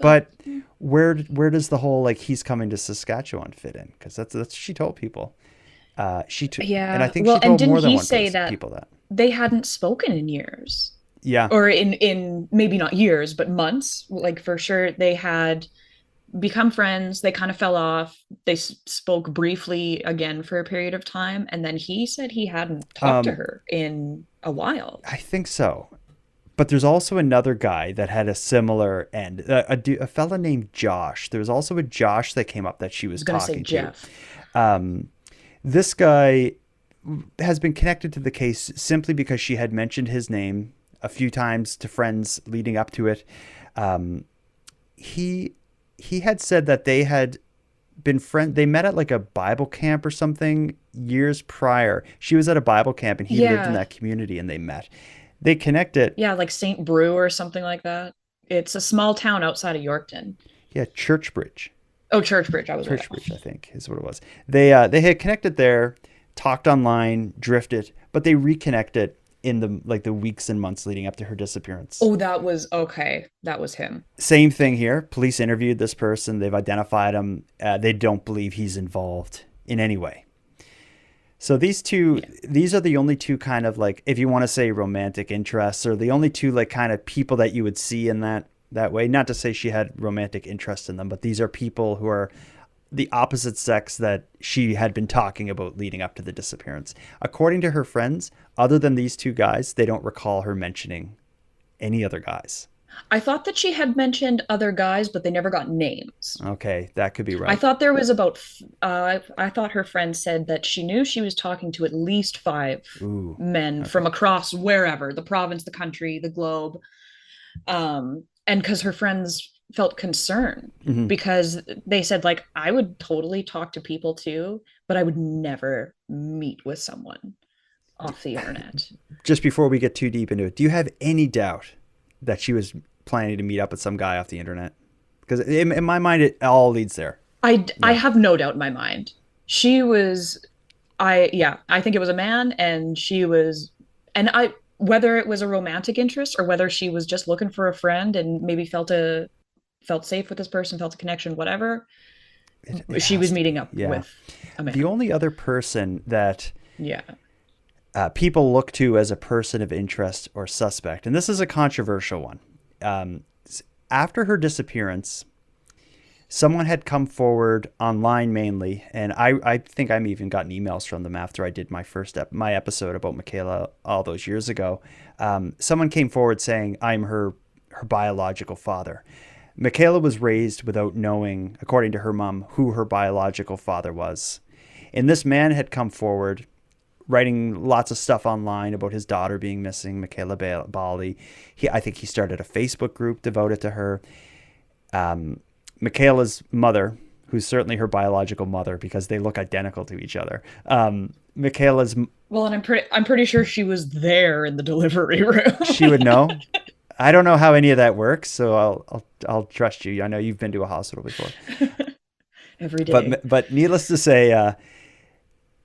but where does the whole like he's coming to Saskatchewan fit in? Because that's what she told people. And I Yeah. think Well, she and told more didn't than he one say that people that. they hadn't spoken in years? Yeah, Or in maybe not years, but months. Like for sure they had become friends. They kind of fell off. They spoke briefly again for a period of time, and then he said he hadn't talked to her in a while. I think so. But there's also another guy that had a similar end. A fella named Josh. There was also a Josh that came up that she I was was gonna say talking to. Jeff. This guy has been connected to the case simply because she had mentioned his name a few times to friends leading up to it. He he had said that they had been friend. They met at like a Bible camp or something years prior. She was at a Bible camp and he lived in Yeah. that community and they met. They connected. Yeah, like St. Brew or something like that. It's a small town outside of Yorkton. Yeah, Churchbridge. Oh, Churchbridge, I was way Churchbridge, I off. think, is what it was. They had connected there, talked online, drifted, but they reconnected in the weeks and months leading up to her disappearance. Oh, that was okay. That was him. Same thing here. Police interviewed this person. They've identified him. They don't believe he's involved in any way. So these are the only two kind of like, if you want to say romantic interests, or the only two like kind of people that you would see in that way. Not to say she had romantic interest in them, but these are people who are the opposite sex that she had been talking about leading up to the disappearance. According to her friends, other than these two guys, they don't recall her mentioning any other guys. I thought that she had mentioned other guys, but they never got names. Okay, that could be I right. thought there was about, I thought her friend said that she knew she was talking to at least five Ooh, men okay. from across wherever, the province, the country, the globe. And because her friends felt concern Hmm. because they said, like, I would totally talk to people too, but I would never meet with someone off the internet. Just before we get too deep into it, do you have any doubt that she was planning to meet up with some guy off the internet? Because in my mind, it all leads there. I Yeah. have no doubt in my mind. She was, yeah, I think it was a man, and she was, and I, whether it was a romantic interest or whether she was just looking for a friend and maybe felt safe with this person, felt a connection, whatever, It she has was to be. meeting up Yeah. with a The man. only other person that Yeah. people look to as a person of interest or suspect, and this is a controversial one. Um, After her disappearance, someone had come forward online mainly, and I think I'm even gotten emails from them after I did my episode about Mekayla all those years ago. Someone came forward saying I'm her biological father. Mekayla was raised without knowing, according to her mom, who her biological father was. And this man had come forward writing lots of stuff online about his daughter being missing, Mekayla Bali. I think he started a Facebook group devoted to her. Michaela's mother, who's certainly her biological mother because they look identical to each other. Michaela's, Well, and I'm pretty sure she was there in the delivery room. she would know. I don't know how any of that works, so I'll trust you. I know you've been to a hospital before, Every day. but needless to say,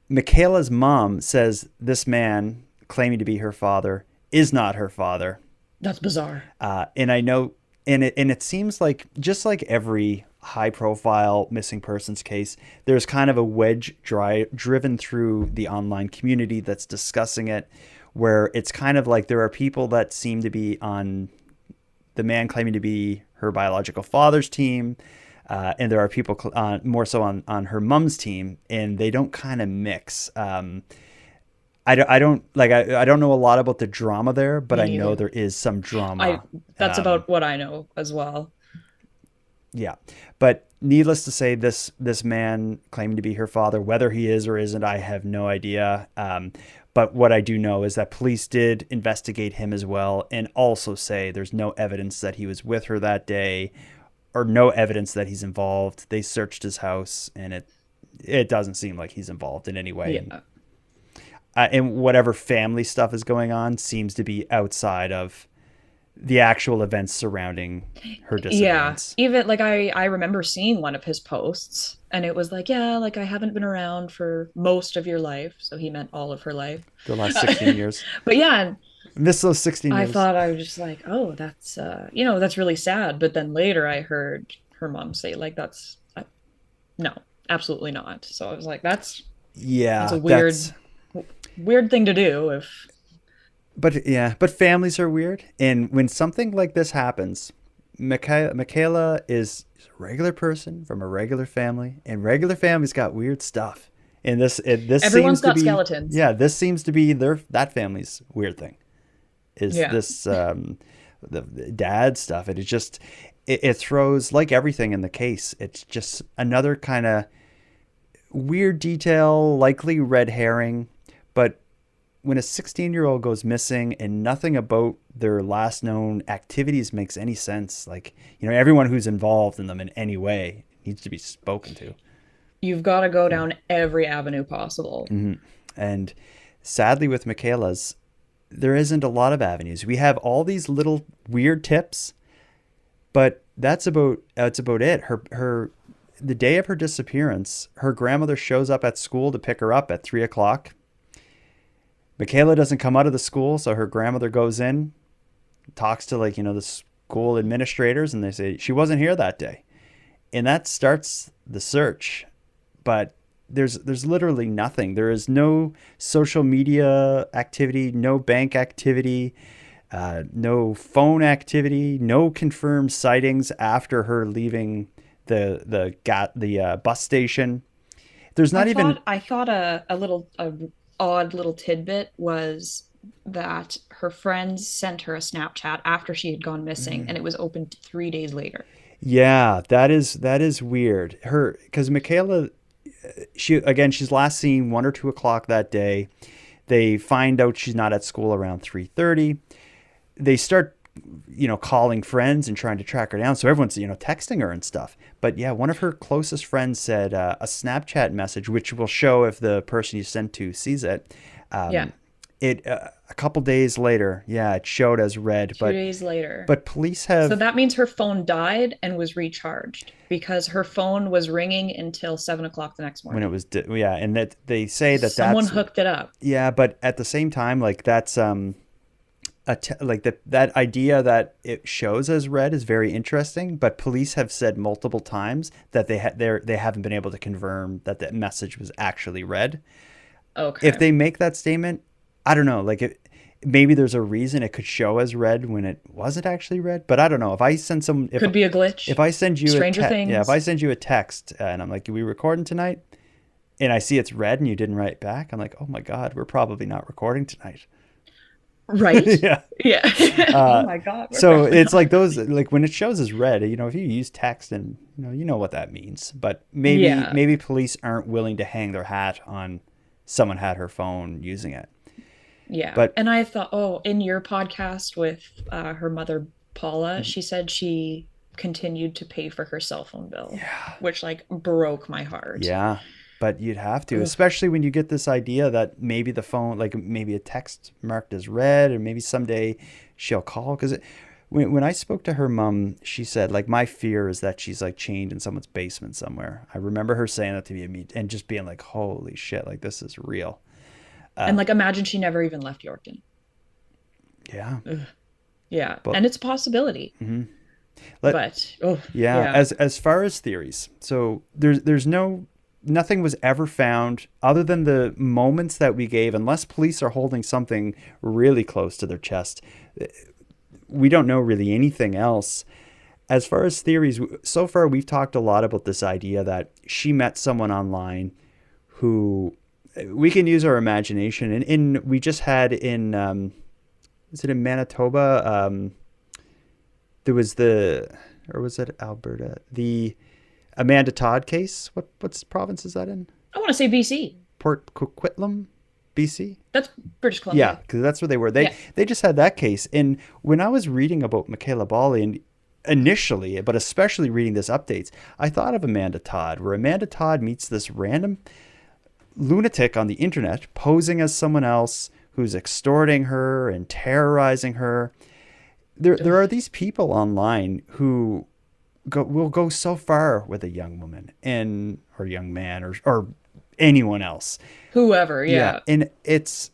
Michaela's mom says this man claiming to be her father is not her father. That's bizarre. And I know it seems like, just like every high profile missing persons case, there's kind of a wedge driven through the online community that's discussing it, where it's kind of like there are people that seem to be on the man claiming to be her biological father's team, and there are people more so on her mom's team, and they don't kind of mix. I don't know a lot about the drama there, but Me I know neither. there is some I drama. That's about what I know as well. Yeah, but needless to say, this man claiming to be her father, whether he is or isn't, I have no idea. But what I do know is that police did investigate him as well, and also say there's no evidence that he was with her that day, or no evidence that he's involved. They searched his house, and it doesn't seem like he's involved in any way. Yeah. And whatever family stuff is going on seems to be outside of the actual events surrounding her Yeah. disappearance. Even like I remember seeing one of his posts and it was like, yeah, like I haven't been around for most of your life. So he meant all of her life. The last 16 years. But yeah, Miss those 16 I years. thought I was just like, oh, that's that's really sad. But then later I heard her mom say like that's no, absolutely not. So I was like, that's Yeah, a weird thing to do if but families are weird. And when something like this happens, Mekayla is a regular person from a regular family, and regular families got weird stuff. And this seems everyone's to got be, skeletons. yeah, this seems to be that family's weird thing. Is Yeah. this the dad stuff? It is just it throws, like everything in the case. It's just another kind of weird detail, likely red herring. But when a 16-year-old goes missing and nothing about their last known activities makes any sense, like, everyone who's involved in them in any way needs to be spoken to. You've got to go down every avenue possible. And sadly, with Mekayla's, there isn't a lot of avenues. We have all these little weird tips, but that's about it. The day of her disappearance, her grandmother shows up at school to pick her up at 3:00. Mekayla doesn't come out of the school, so her grandmother goes in, talks to the school administrators, and they say she wasn't here that day, and that starts the search. But there's literally nothing. There is no social media activity, no bank activity, no phone activity, no confirmed sightings after her leaving the bus station. There's not even. I thought a odd little tidbit was that her friends sent her a Snapchat after she had gone missing, and it was opened 3 days later. Yeah, that is weird. Because Mekayla, she's last seen 1 or 2 o'clock that day. They find out she's not at school around 3:30. They start, calling friends and trying to track her down. So everyone's, texting her and stuff. But yeah, one of her closest friends said a Snapchat message, which will show if the person you sent to sees it. Yeah. A couple days later, yeah, it showed as red. 2 days later. But police have. So that means her phone died and was recharged because her phone was ringing until 7 o'clock the next morning. When it was, yeah, and that they say that someone hooked it up. Yeah, but at the same time, like that's that idea that it shows as red is very interesting. But police have said multiple times that they haven't been able to confirm that the message was actually red. Okay. If they make that statement, I don't know. Maybe there's a reason it could show as red when it wasn't actually red. But I don't know. If I send could be a glitch. If I send you Stranger Things. Yeah, if I send you a text and I'm like, "Are we recording tonight?" and I see it's red and you didn't write back, I'm like, "Oh my God, we're probably not recording tonight." Right? Yeah. Yeah. Oh my God. So it's like those, like when it shows as red, if you use text and you know what that means. But maybe police aren't willing to hang their hat on someone had her phone using it. Yeah. And I thought, in your podcast with her mother, Paula, she said she continued to pay for her cell phone bill, which broke my heart. Yeah. But you'd have to, especially when you get this idea that maybe the phone, maybe a text marked as red, or maybe someday she'll call. Because when I spoke to her mom, she said, my fear is that she's chained in someone's basement somewhere. I remember her saying that to me and just being like, holy shit, this is real. And imagine she never even left Yorkton. Yeah. Yeah. And it's a possibility. Mm-hmm. Let But oh Yeah, yeah. as far as theories, so there's nothing was ever found other than the moments that we gave, unless police are holding something really close to their chest. We don't know really anything else. As far as theories, so far we've talked a lot about this idea that she met someone online who we can use our imagination. And we just had in, is it in Manitoba? There was or was it Alberta? The Amanda Todd case. What's province is that in? I want to say BC. Port Coquitlam, BC. That's British Yeah, Columbia. because that's where they were. They Yeah. they just had that case, and when I was reading about Mekayla Bali, and initially, but especially reading this updates, I thought of Amanda Todd, where Amanda Todd meets this random lunatic on the internet posing as someone else who's extorting her and terrorizing her. There are these people online who will go so far with a young woman and or young man or anyone else. Whoever, Yeah, yeah. and it's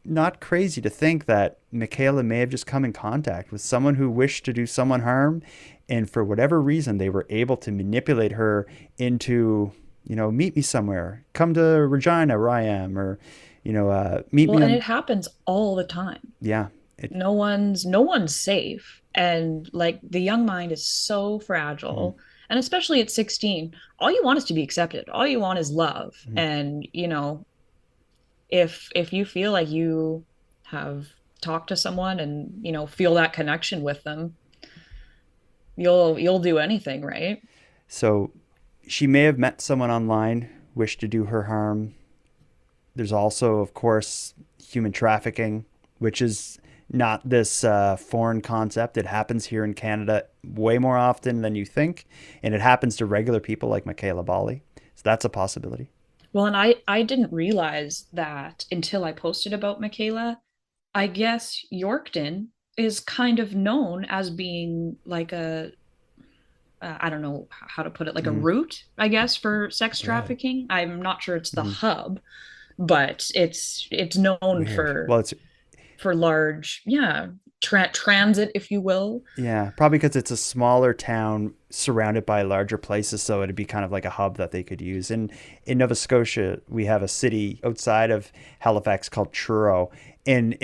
not crazy to think that Mekayla may have just come in contact with someone who wished to do someone harm, and for whatever reason, they were able to manipulate her into, meet me somewhere, come to Regina where I am, or, meet Well, me and on, it happens all the time. yeah, No one's safe. And like the young mind is so mhm, fragile. And especially at 16, all you want is to be accepted. All you want is love. mhm. And, if you feel like you have talked to someone and, feel that connection with them, you'll do anything, right? So she may have met someone online, wished to do her harm. There's also, of course, human trafficking, which is not this foreign concept. It happens here in Canada way more often than you think, and it happens to regular people like Mekayla Bali. So that's a possibility. Well, and I didn't realize that until I posted about Michaela. I guess Yorkton is kind of known as being like I don't know how to put it, like a Mm, route, I guess, for sex really? trafficking. I'm not sure it's the Hmm. hub, but it's known Weird. Well, it's for large, yeah, transit, if you will. yeah, probably because it's a smaller town surrounded by larger places, so it'd be kind of like a hub that they could use. And in Nova Scotia, we have a city outside of Halifax called Truro, and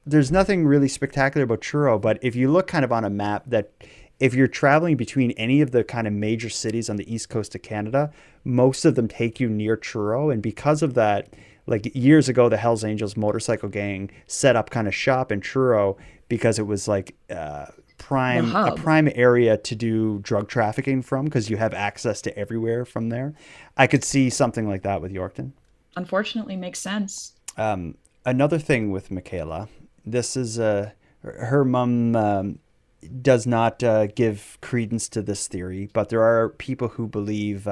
there's nothing really spectacular about Truro, but if you look kind of on a map that if you're traveling between any of the kind of major cities on the east coast of Canada, most of them take you near Truro, and because of that, like years ago, the Hells Angels motorcycle gang set up kind of shop in Truro because it was like The a hub, prime area to do drug trafficking from because you have access to everywhere from there. I could see something like that with Yorkton. unfortunately, makes sense. Another thing with Michaela, this is her mom does not give credence to this theory, but there are people who believe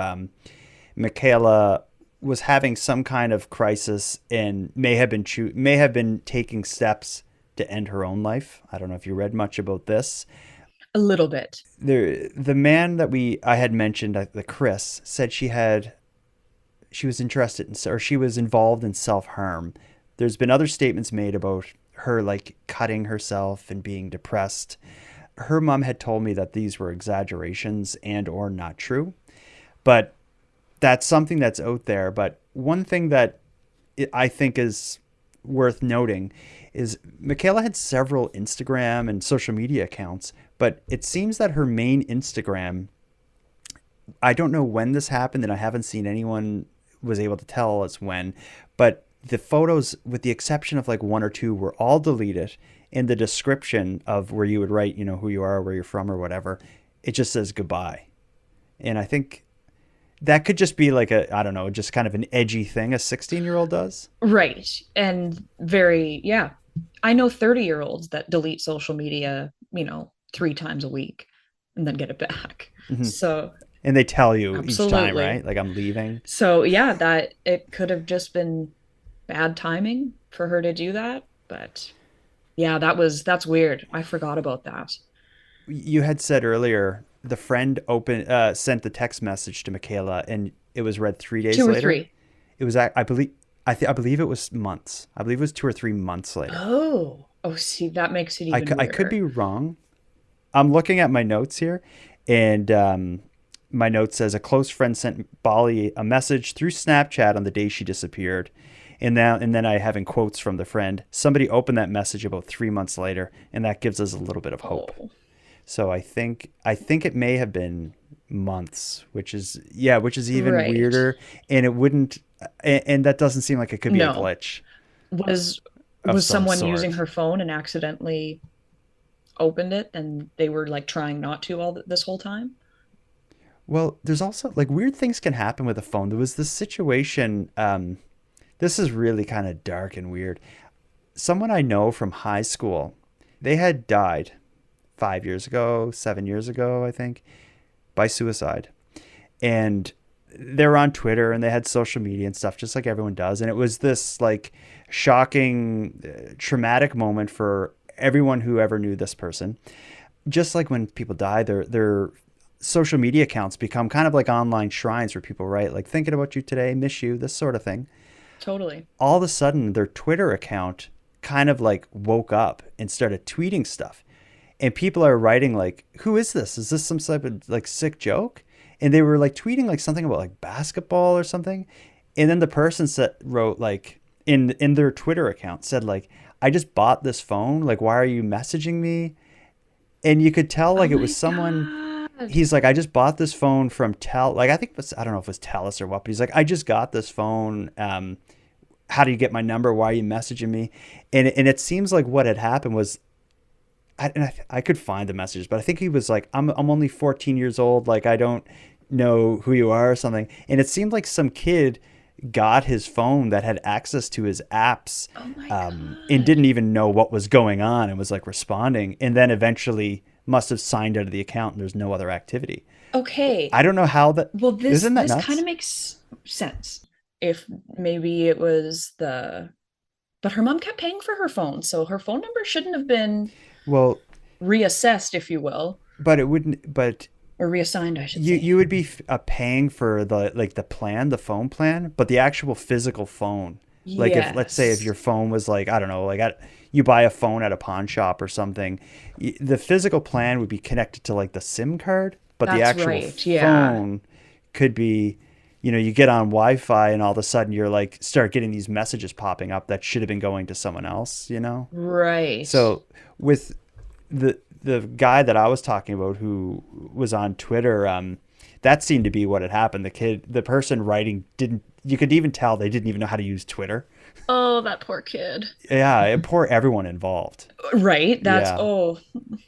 Michaela was having some kind of crisis and may have been taking steps to end her own life. I don't know if you read much about this. A little bit. The man that I had mentioned, the Chris, said she was interested in, or she was involved in self harm. There's been other statements made about her like cutting herself and being depressed. Her mom had told me that these were exaggerations and or not true, but that's something that's out there. But one thing that I think is worth noting is Michaela had several Instagram and social media accounts, but it seems that her main Instagram, I don't know when this happened and I haven't seen anyone was able to tell us when, but the photos, with the exception of like one or two, were all deleted. In the description of where you would write, who you are, where you're from, or whatever, it just says goodbye. And I think that could just be like I don't know, just kind of an edgy thing a 16-year-old does. Right. And very, yeah. I know 30-year-olds that delete social media, 3 times a week and then get it back. Hmm. So, And they tell you each time, absolutely. right? Like, I'm leaving. So, yeah, that it could have just been bad timing for her to do that. But yeah, that's weird. I forgot about that. You had said earlier the friend sent the text message to Michaela, and it was read 3 days Two or later. three. It was I believe I believe it was months. I believe it was 2 or 3 months later. Oh, see, that makes it even I could be weirder. wrong. I'm looking at my notes here, and my note says a close friend sent Bali a message through Snapchat on the day she disappeared. And then I have in quotes from the friend, somebody opened that message about 3 months later, and that gives us a little bit of hope. Oh, So I think it may have been months, which is even right. weirder, and it wouldn't, and that doesn't seem like it could be a No. glitch Was of was some someone using sort. her phone and accidentally opened it and they were like trying not to this whole time? Well, there's also like weird things can happen with a phone. There was this situation. This is really kind of dark and weird. Someone I know from high school, they had died 5 years ago, 7 years ago, I think, by suicide. And they were on Twitter and they had social media and stuff, just like everyone does. And it was this like shocking, traumatic moment for everyone who ever knew this person. Just like when people die, their social media accounts become kind of like online shrines where people write like thinking about you today, miss you, this sort of thing. Totally. All of a sudden, their Twitter account kind of like woke up and started tweeting stuff. And people are writing like, "Who is this? Is this some type of like sick joke?" And they were like tweeting like something about like basketball or something. And then the person wrote like in their Twitter account said like, "I just bought this phone. Like, why are you messaging me?" And you could tell Oh like it was my someone. God. He's like, "I just bought this phone from like I think it was, I don't know if it was Telus or what, but he's like, "I just got this phone. How do you get my number? Why are you messaging me?" And it seems like what had happened was I could find the messages, but I think he was like, I'm only 14 years old. Like, I don't know who you are or something. And it seemed like some kid got his phone that had access to his apps, Oh my and God. didn't even know what was going on and was like responding. And then eventually must have signed out of the account and there's no other activity. Okay. I don't know how that, Well, isn't that this kind of nuts? makes sense. If maybe it was but her mom kept paying for her phone, so her phone number shouldn't have been Well, reassessed, if you will, but it wouldn't, but or reassigned, I should you say. would be paying for the phone plan, but the actual physical phone. Like if let's say if Yes. your phone was like I don't know, you buy a phone at a pawn shop or something, the physical plan would be connected to like the SIM card, but the That's actual right. Yeah. phone could be, you get on Wi-Fi and all of a sudden you're like start getting these messages popping up that should have been going to someone else. Right. So with the guy that I was talking about who was on Twitter, that seemed to be what had happened. The person writing didn't. You could even tell they didn't even know how to use Twitter. Oh, that poor kid. Yeah, it poor everyone involved. Right. That's Yeah, oh,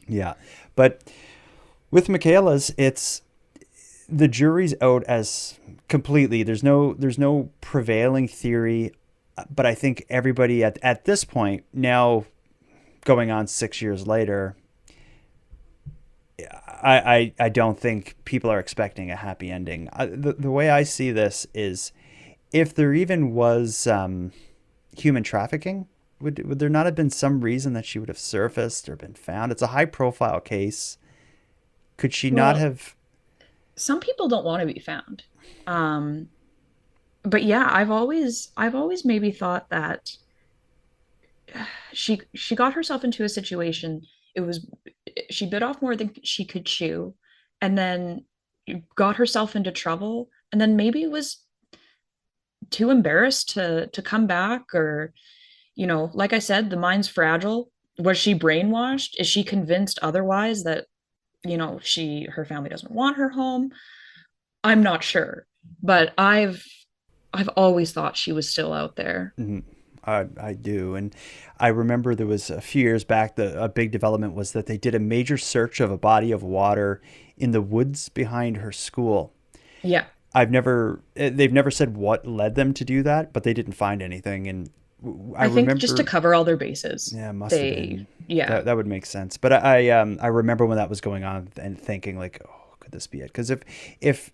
yeah. But with Michaela's, it's the jury's out as completely. There's no prevailing theory, but I think everybody at this point now, going on 6 years later, I don't think people are expecting a happy ending. The way I see this is if there even was human trafficking, would there not have been some reason that she would have surfaced or been found? It's a high profile case. Could she not well, have? some people don't want to be found. Um, but yeah, I've always maybe thought that she got herself into a situation. It was she bit off more than she could chew, and then got herself into trouble, and then maybe was too embarrassed to come back, or like I said, the mind's fragile. Was she brainwashed? Is she convinced otherwise, that her family doesn't want her home? I'm not sure, but I've always thought she was still out there. Mhm. I do, and I remember there was a few years back. A big development was that they did a major search of a body of water in the woods behind her school. Yeah, They've never said what led them to do that, but they didn't find anything. And I I think just to remember, cover all their bases. yeah, it must have They been Yeah. that would make sense. But I remember when that was going on and thinking like, oh, could this be it? Because if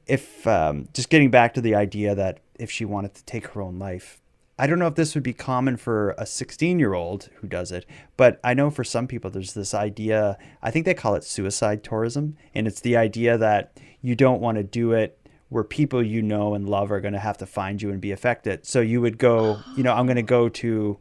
just getting back to the idea that if she wanted to take her own life, I don't know if this would be common for a 16-year-old who does it, but I know for some people there's this idea, I think they call it suicide tourism, and it's the idea that you don't want to do it where people you know and love are going to have to find you and be affected. So you would go, I'm going to Oh, go to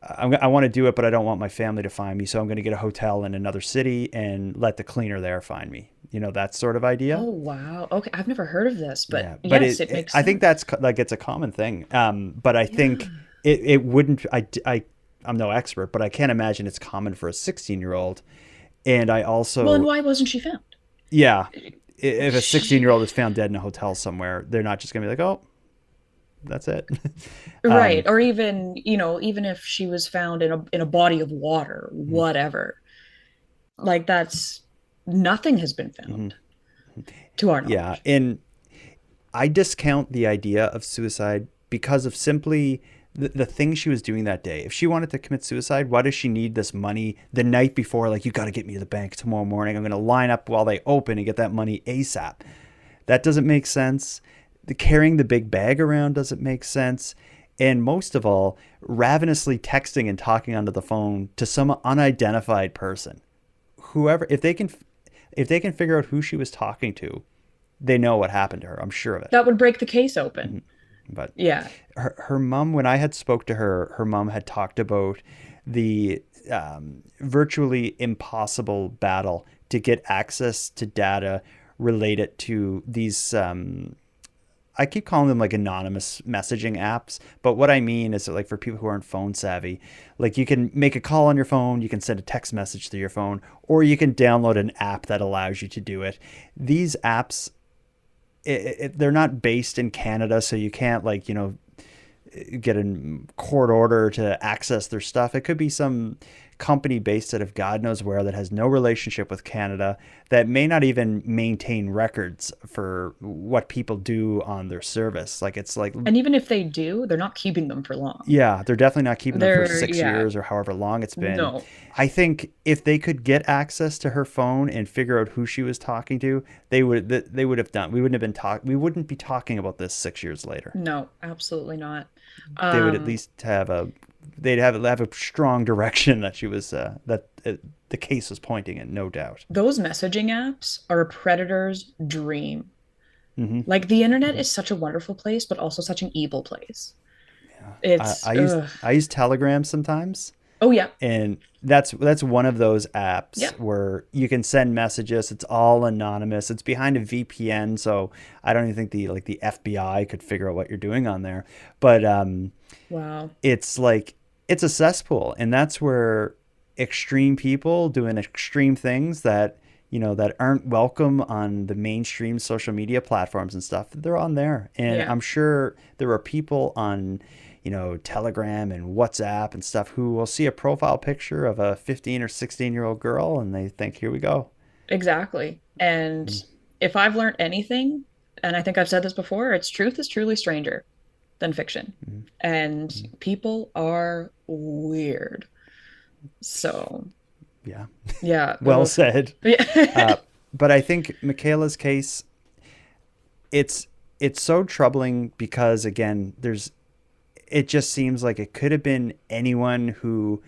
I want to do it, but I don't want my family to find me. So I'm going to get a hotel in another city and let the cleaner there find me. That sort of idea. Oh, wow. Okay, I've never heard of this, but Yeah, but yes, it makes I think sense. that's like it's a common thing. But I Yeah. think it wouldn't. I'm no expert, but I can't imagine it's common for a 16-year-old. And I Well, and also, why wasn't she found? yeah, if a 16-year-old She, is found dead in a hotel somewhere, they're not just gonna be like, oh, that's it. right. um, Or even, even if she was found in a body of water, mhm, whatever. Like that's nothing has been mhm. found to our Yeah, knowledge. and I discount the idea of suicide because of simply the thing she was doing that day. If she wanted to commit suicide, why does she need this money the night before? Like, you got to get me to the bank tomorrow morning. I'm going to line up while they open and get that money ASAP. That doesn't make sense. Carrying the big bag around doesn't make sense. And most of all, ravenously texting and talking onto the phone to some unidentified person. Whoever, if they can figure out who she was talking to, they know what happened to her. I'm sure of it. That would break the case open. But Yeah. her mom, when I had spoke to her, her mom had talked about the virtually impossible battle to get access to data related to these. I keep calling them like anonymous messaging apps, but what I mean is that, like, for people who aren't phone savvy, like, you can make a call on your phone, you can send a text message through your phone, or you can download an app that allows you to do it. These apps, they're not based in Canada, so you can't, like, get a court order to access their stuff. It could be some company based out of God knows where that has no relationship with Canada, that may not even maintain records for what people do on their service. Like, it's like, And even if they do, they're not keeping them for long. yeah, they're definitely not keeping them for six Yeah, years or however long it's been. no, I think if they could get access to her phone and figure out who she was talking to, they would have done. We wouldn't be talking about this 6 years later. no, absolutely not. They would at Um, least have they'd have a strong direction that she was the case was pointing in, no doubt. those messaging apps are a predator's dream. Hmm. Like the internet is such a wonderful place, but also such an evil place. I, It's, I use ugh. I use Telegram sometimes, Oh yeah, and that's one of those apps yeah, where you can send messages. It's all anonymous. It's behind a VPN, so I don't even think the FBI could figure out what you're doing on there. But wow, it's like, it's a cesspool, and that's where extreme people doing extreme things that that aren't welcome on the mainstream social media platforms and stuff, they're on there. And yeah, I'm sure there are people on Telegram and WhatsApp and stuff who will see a profile picture of a 15 or 16-year-old girl and they think, here we go. exactly. And if I've learned anything, and I think I've said this before, it's truth is truly stranger than fiction. Mm-hmm. And people are weird. So, Yeah. yeah. Well Ugh. said. Yeah. uh, but I think Michaela's case, it's it's so troubling because, again, it just seems like it could have been anyone who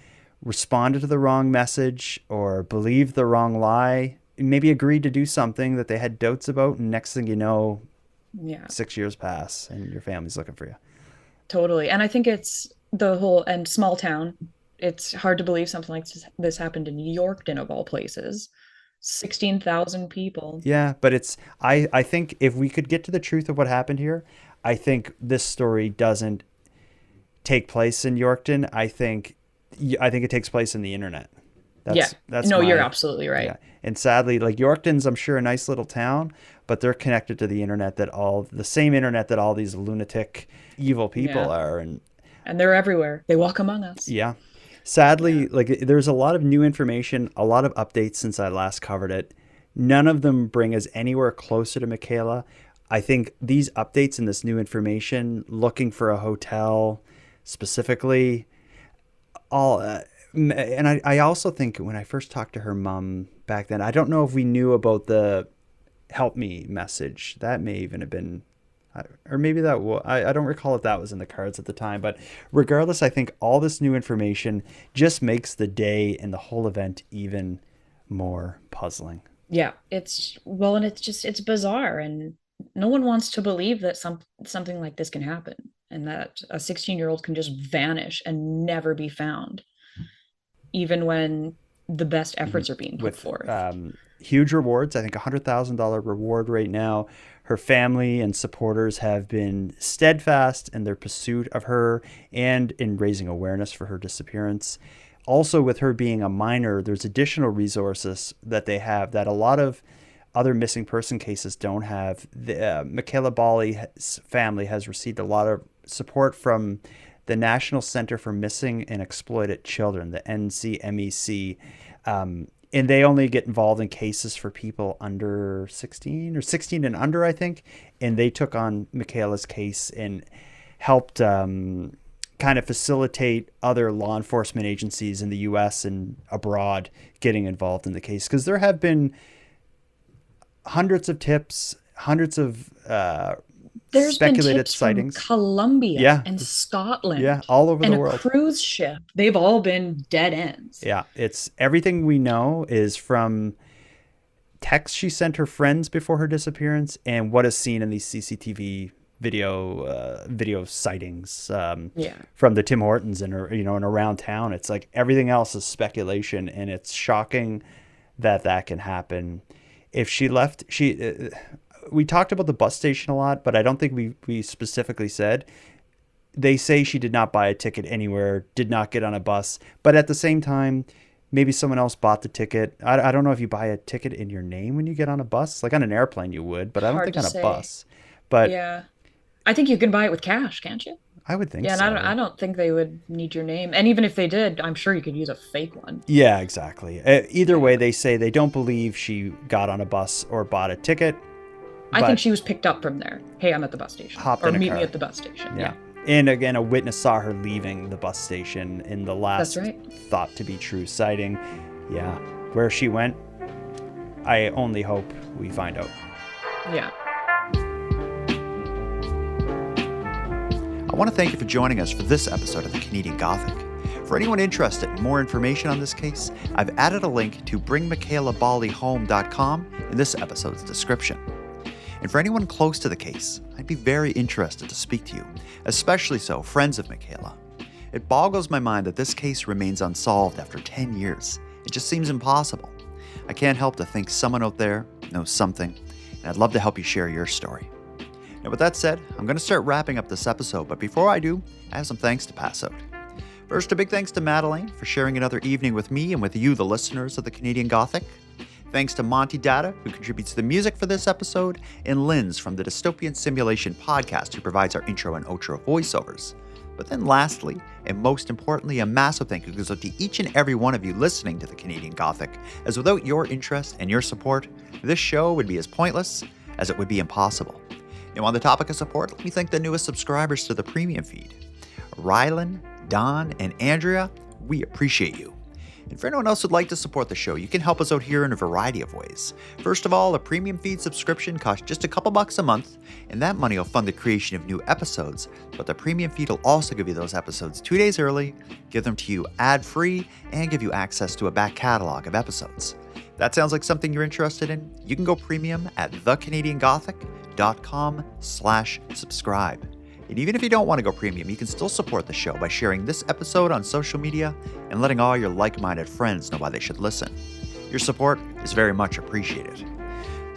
responded to the wrong message or believed the wrong lie, maybe agreed to do something that they had doubts about, and next thing you know, Yeah, 6 years pass and your family's looking for you. totally. And I think it's the whole and small town. It's hard to believe something like this happened in Yorkton of all places. 16,000 people. Yeah, but I think if we could get to the truth of what happened here, I think this story doesn't take place in Yorkton. I think it takes place in the internet. Yeah. That's No, you're my absolutely right. Yeah. And sadly, like, Yorkton's, I'm sure, a nice little town, but they're connected to the internet, that all the same internet that all these lunatic evil people Yeah. are. And And they're everywhere. They walk among us. yeah. Yeah. Sadly, like, there's a lot of new information, a lot of updates since I last covered it. None of them bring us anywhere closer to Michaela. I think these updates and this new information, looking for a hotel specifically, all and I also think when I first talked to her mom back then, I don't know if we knew about the help me message. That may even have been, or maybe I don't recall if that was in the cards at the time. But regardless, I think all this new information just makes the day and the whole event even more puzzling. Yeah. It's and it's bizarre and no one wants to believe that something like this can happen. and that a 16-year-old can just vanish and never be found, even when the best efforts are being put forth. Huge rewards. I think $100,000 reward right now. Her family and supporters have been steadfast in their pursuit of her and in raising awareness for her disappearance. Also, with her being a minor, there's additional resources that they have that a lot of other missing person cases don't have. Mekayla Bali's family has received a lot of support from the National Center for Missing and Exploited Children, the NCMEC. And they only get involved in cases for people under 16 or 16 and under, I think. And they took on Mekayla's case and helped kind of facilitate other law enforcement agencies in the U.S. and abroad getting involved in the case. Because there have been hundreds of tips, hundreds of There's speculated been tips sightings. From Colombia and Scotland. All over the world. And a cruise ship. They've all been dead ends. Yeah, it's everything we know is from texts she sent her friends before her disappearance and what is seen in these CCTV video sightings from the Tim Hortons and and around town. It's like everything else is speculation, and it's shocking that can happen. If she left, we talked about the bus station a lot, but I don't think we specifically said. They say she did not buy a ticket anywhere, did not get on a bus, but at the same time, maybe someone else bought the ticket. I don't know if you buy a ticket in your name when you get on a bus. Like on an airplane you would, but I don't think on a bus. But yeah, I think you can buy it with cash, can't you? I would think so. Yeah, and I don't think they would need your name. And even if they did, I'm sure you could use a fake one. Yeah, exactly. Either way, they say they don't believe she got on a bus or bought a ticket. I think she was picked up from there. Hey, I'm at the bus station. Or meet me at the bus station. Yeah. And again, a witness saw her leaving the bus station in the last thought to be true sighting. Yeah. Where she went, I only hope we find out. Yeah. I want to thank you for joining us for this episode of the Canadian Gothic. For anyone interested in more information on this case, I've added a link to bringmekaylabalihome.com in this episode's description. And for anyone close to the case, I'd be very interested to speak to you, especially so friends of Mekayla. It boggles my mind that this case remains unsolved after 10 years. It just seems impossible. I can't help to think someone out there knows something, and I'd love to help you share your story. Now, with that said, I'm going to start wrapping up this episode, but before I do, I have some thanks to pass out. First, a big thanks to Madelayne for sharing another evening with me and with you, the listeners of the Canadian Gothic. Thanks to Monty Data, who contributes the music for this episode, and Linz from the Dystopian Simulation podcast, who provides our intro and outro voiceovers. But then lastly, and most importantly, a massive thank you goes out to each and every one of you listening to the Canadian Gothic, as without your interest and your support, this show would be as pointless as it would be impossible. Now, on the topic of support, let me thank the newest subscribers to the premium feed. Rylan, Don, and Andrea, we appreciate you. And for anyone else who'd like to support the show, you can help us out here in a variety of ways. First of all, a premium feed subscription costs just a couple bucks a month, and that money will fund the creation of new episodes. But the premium feed will also give you those episodes 2 days early, give them to you ad-free, and give you access to a back catalog of episodes. That sounds like something you're interested in? You can go premium at thecanadiangothic.com/subscribe. And even if you don't want to go premium, you can still support the show by sharing this episode on social media and letting all your like-minded friends know why they should listen. Your support is very much appreciated.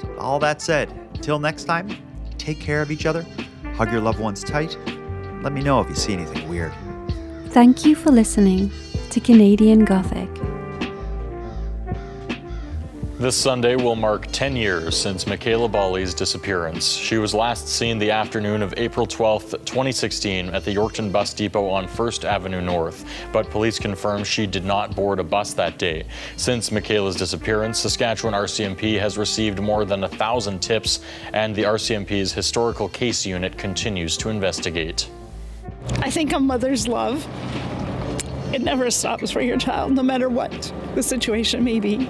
So with all that said, until next time, take care of each other, hug your loved ones tight, and let me know if you see anything weird. Thank you for listening to Canadian Gothic. This Sunday will mark 10 years since Mekayla Bali's disappearance. She was last seen the afternoon of April 12th, 2016 at the Yorkton bus depot on 1st Avenue North, but police confirm she did not board a bus that day. Since Mekayla's disappearance, Saskatchewan RCMP has received more than 1,000 tips, and the RCMP's Historical Case Unit continues to investigate. I think a mother's love, it never stops for your child, no matter what the situation may be.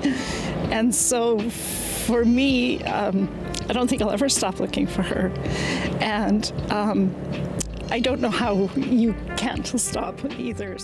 And so for me, I don't think I'll ever stop looking for her. And I don't know how you can't stop either.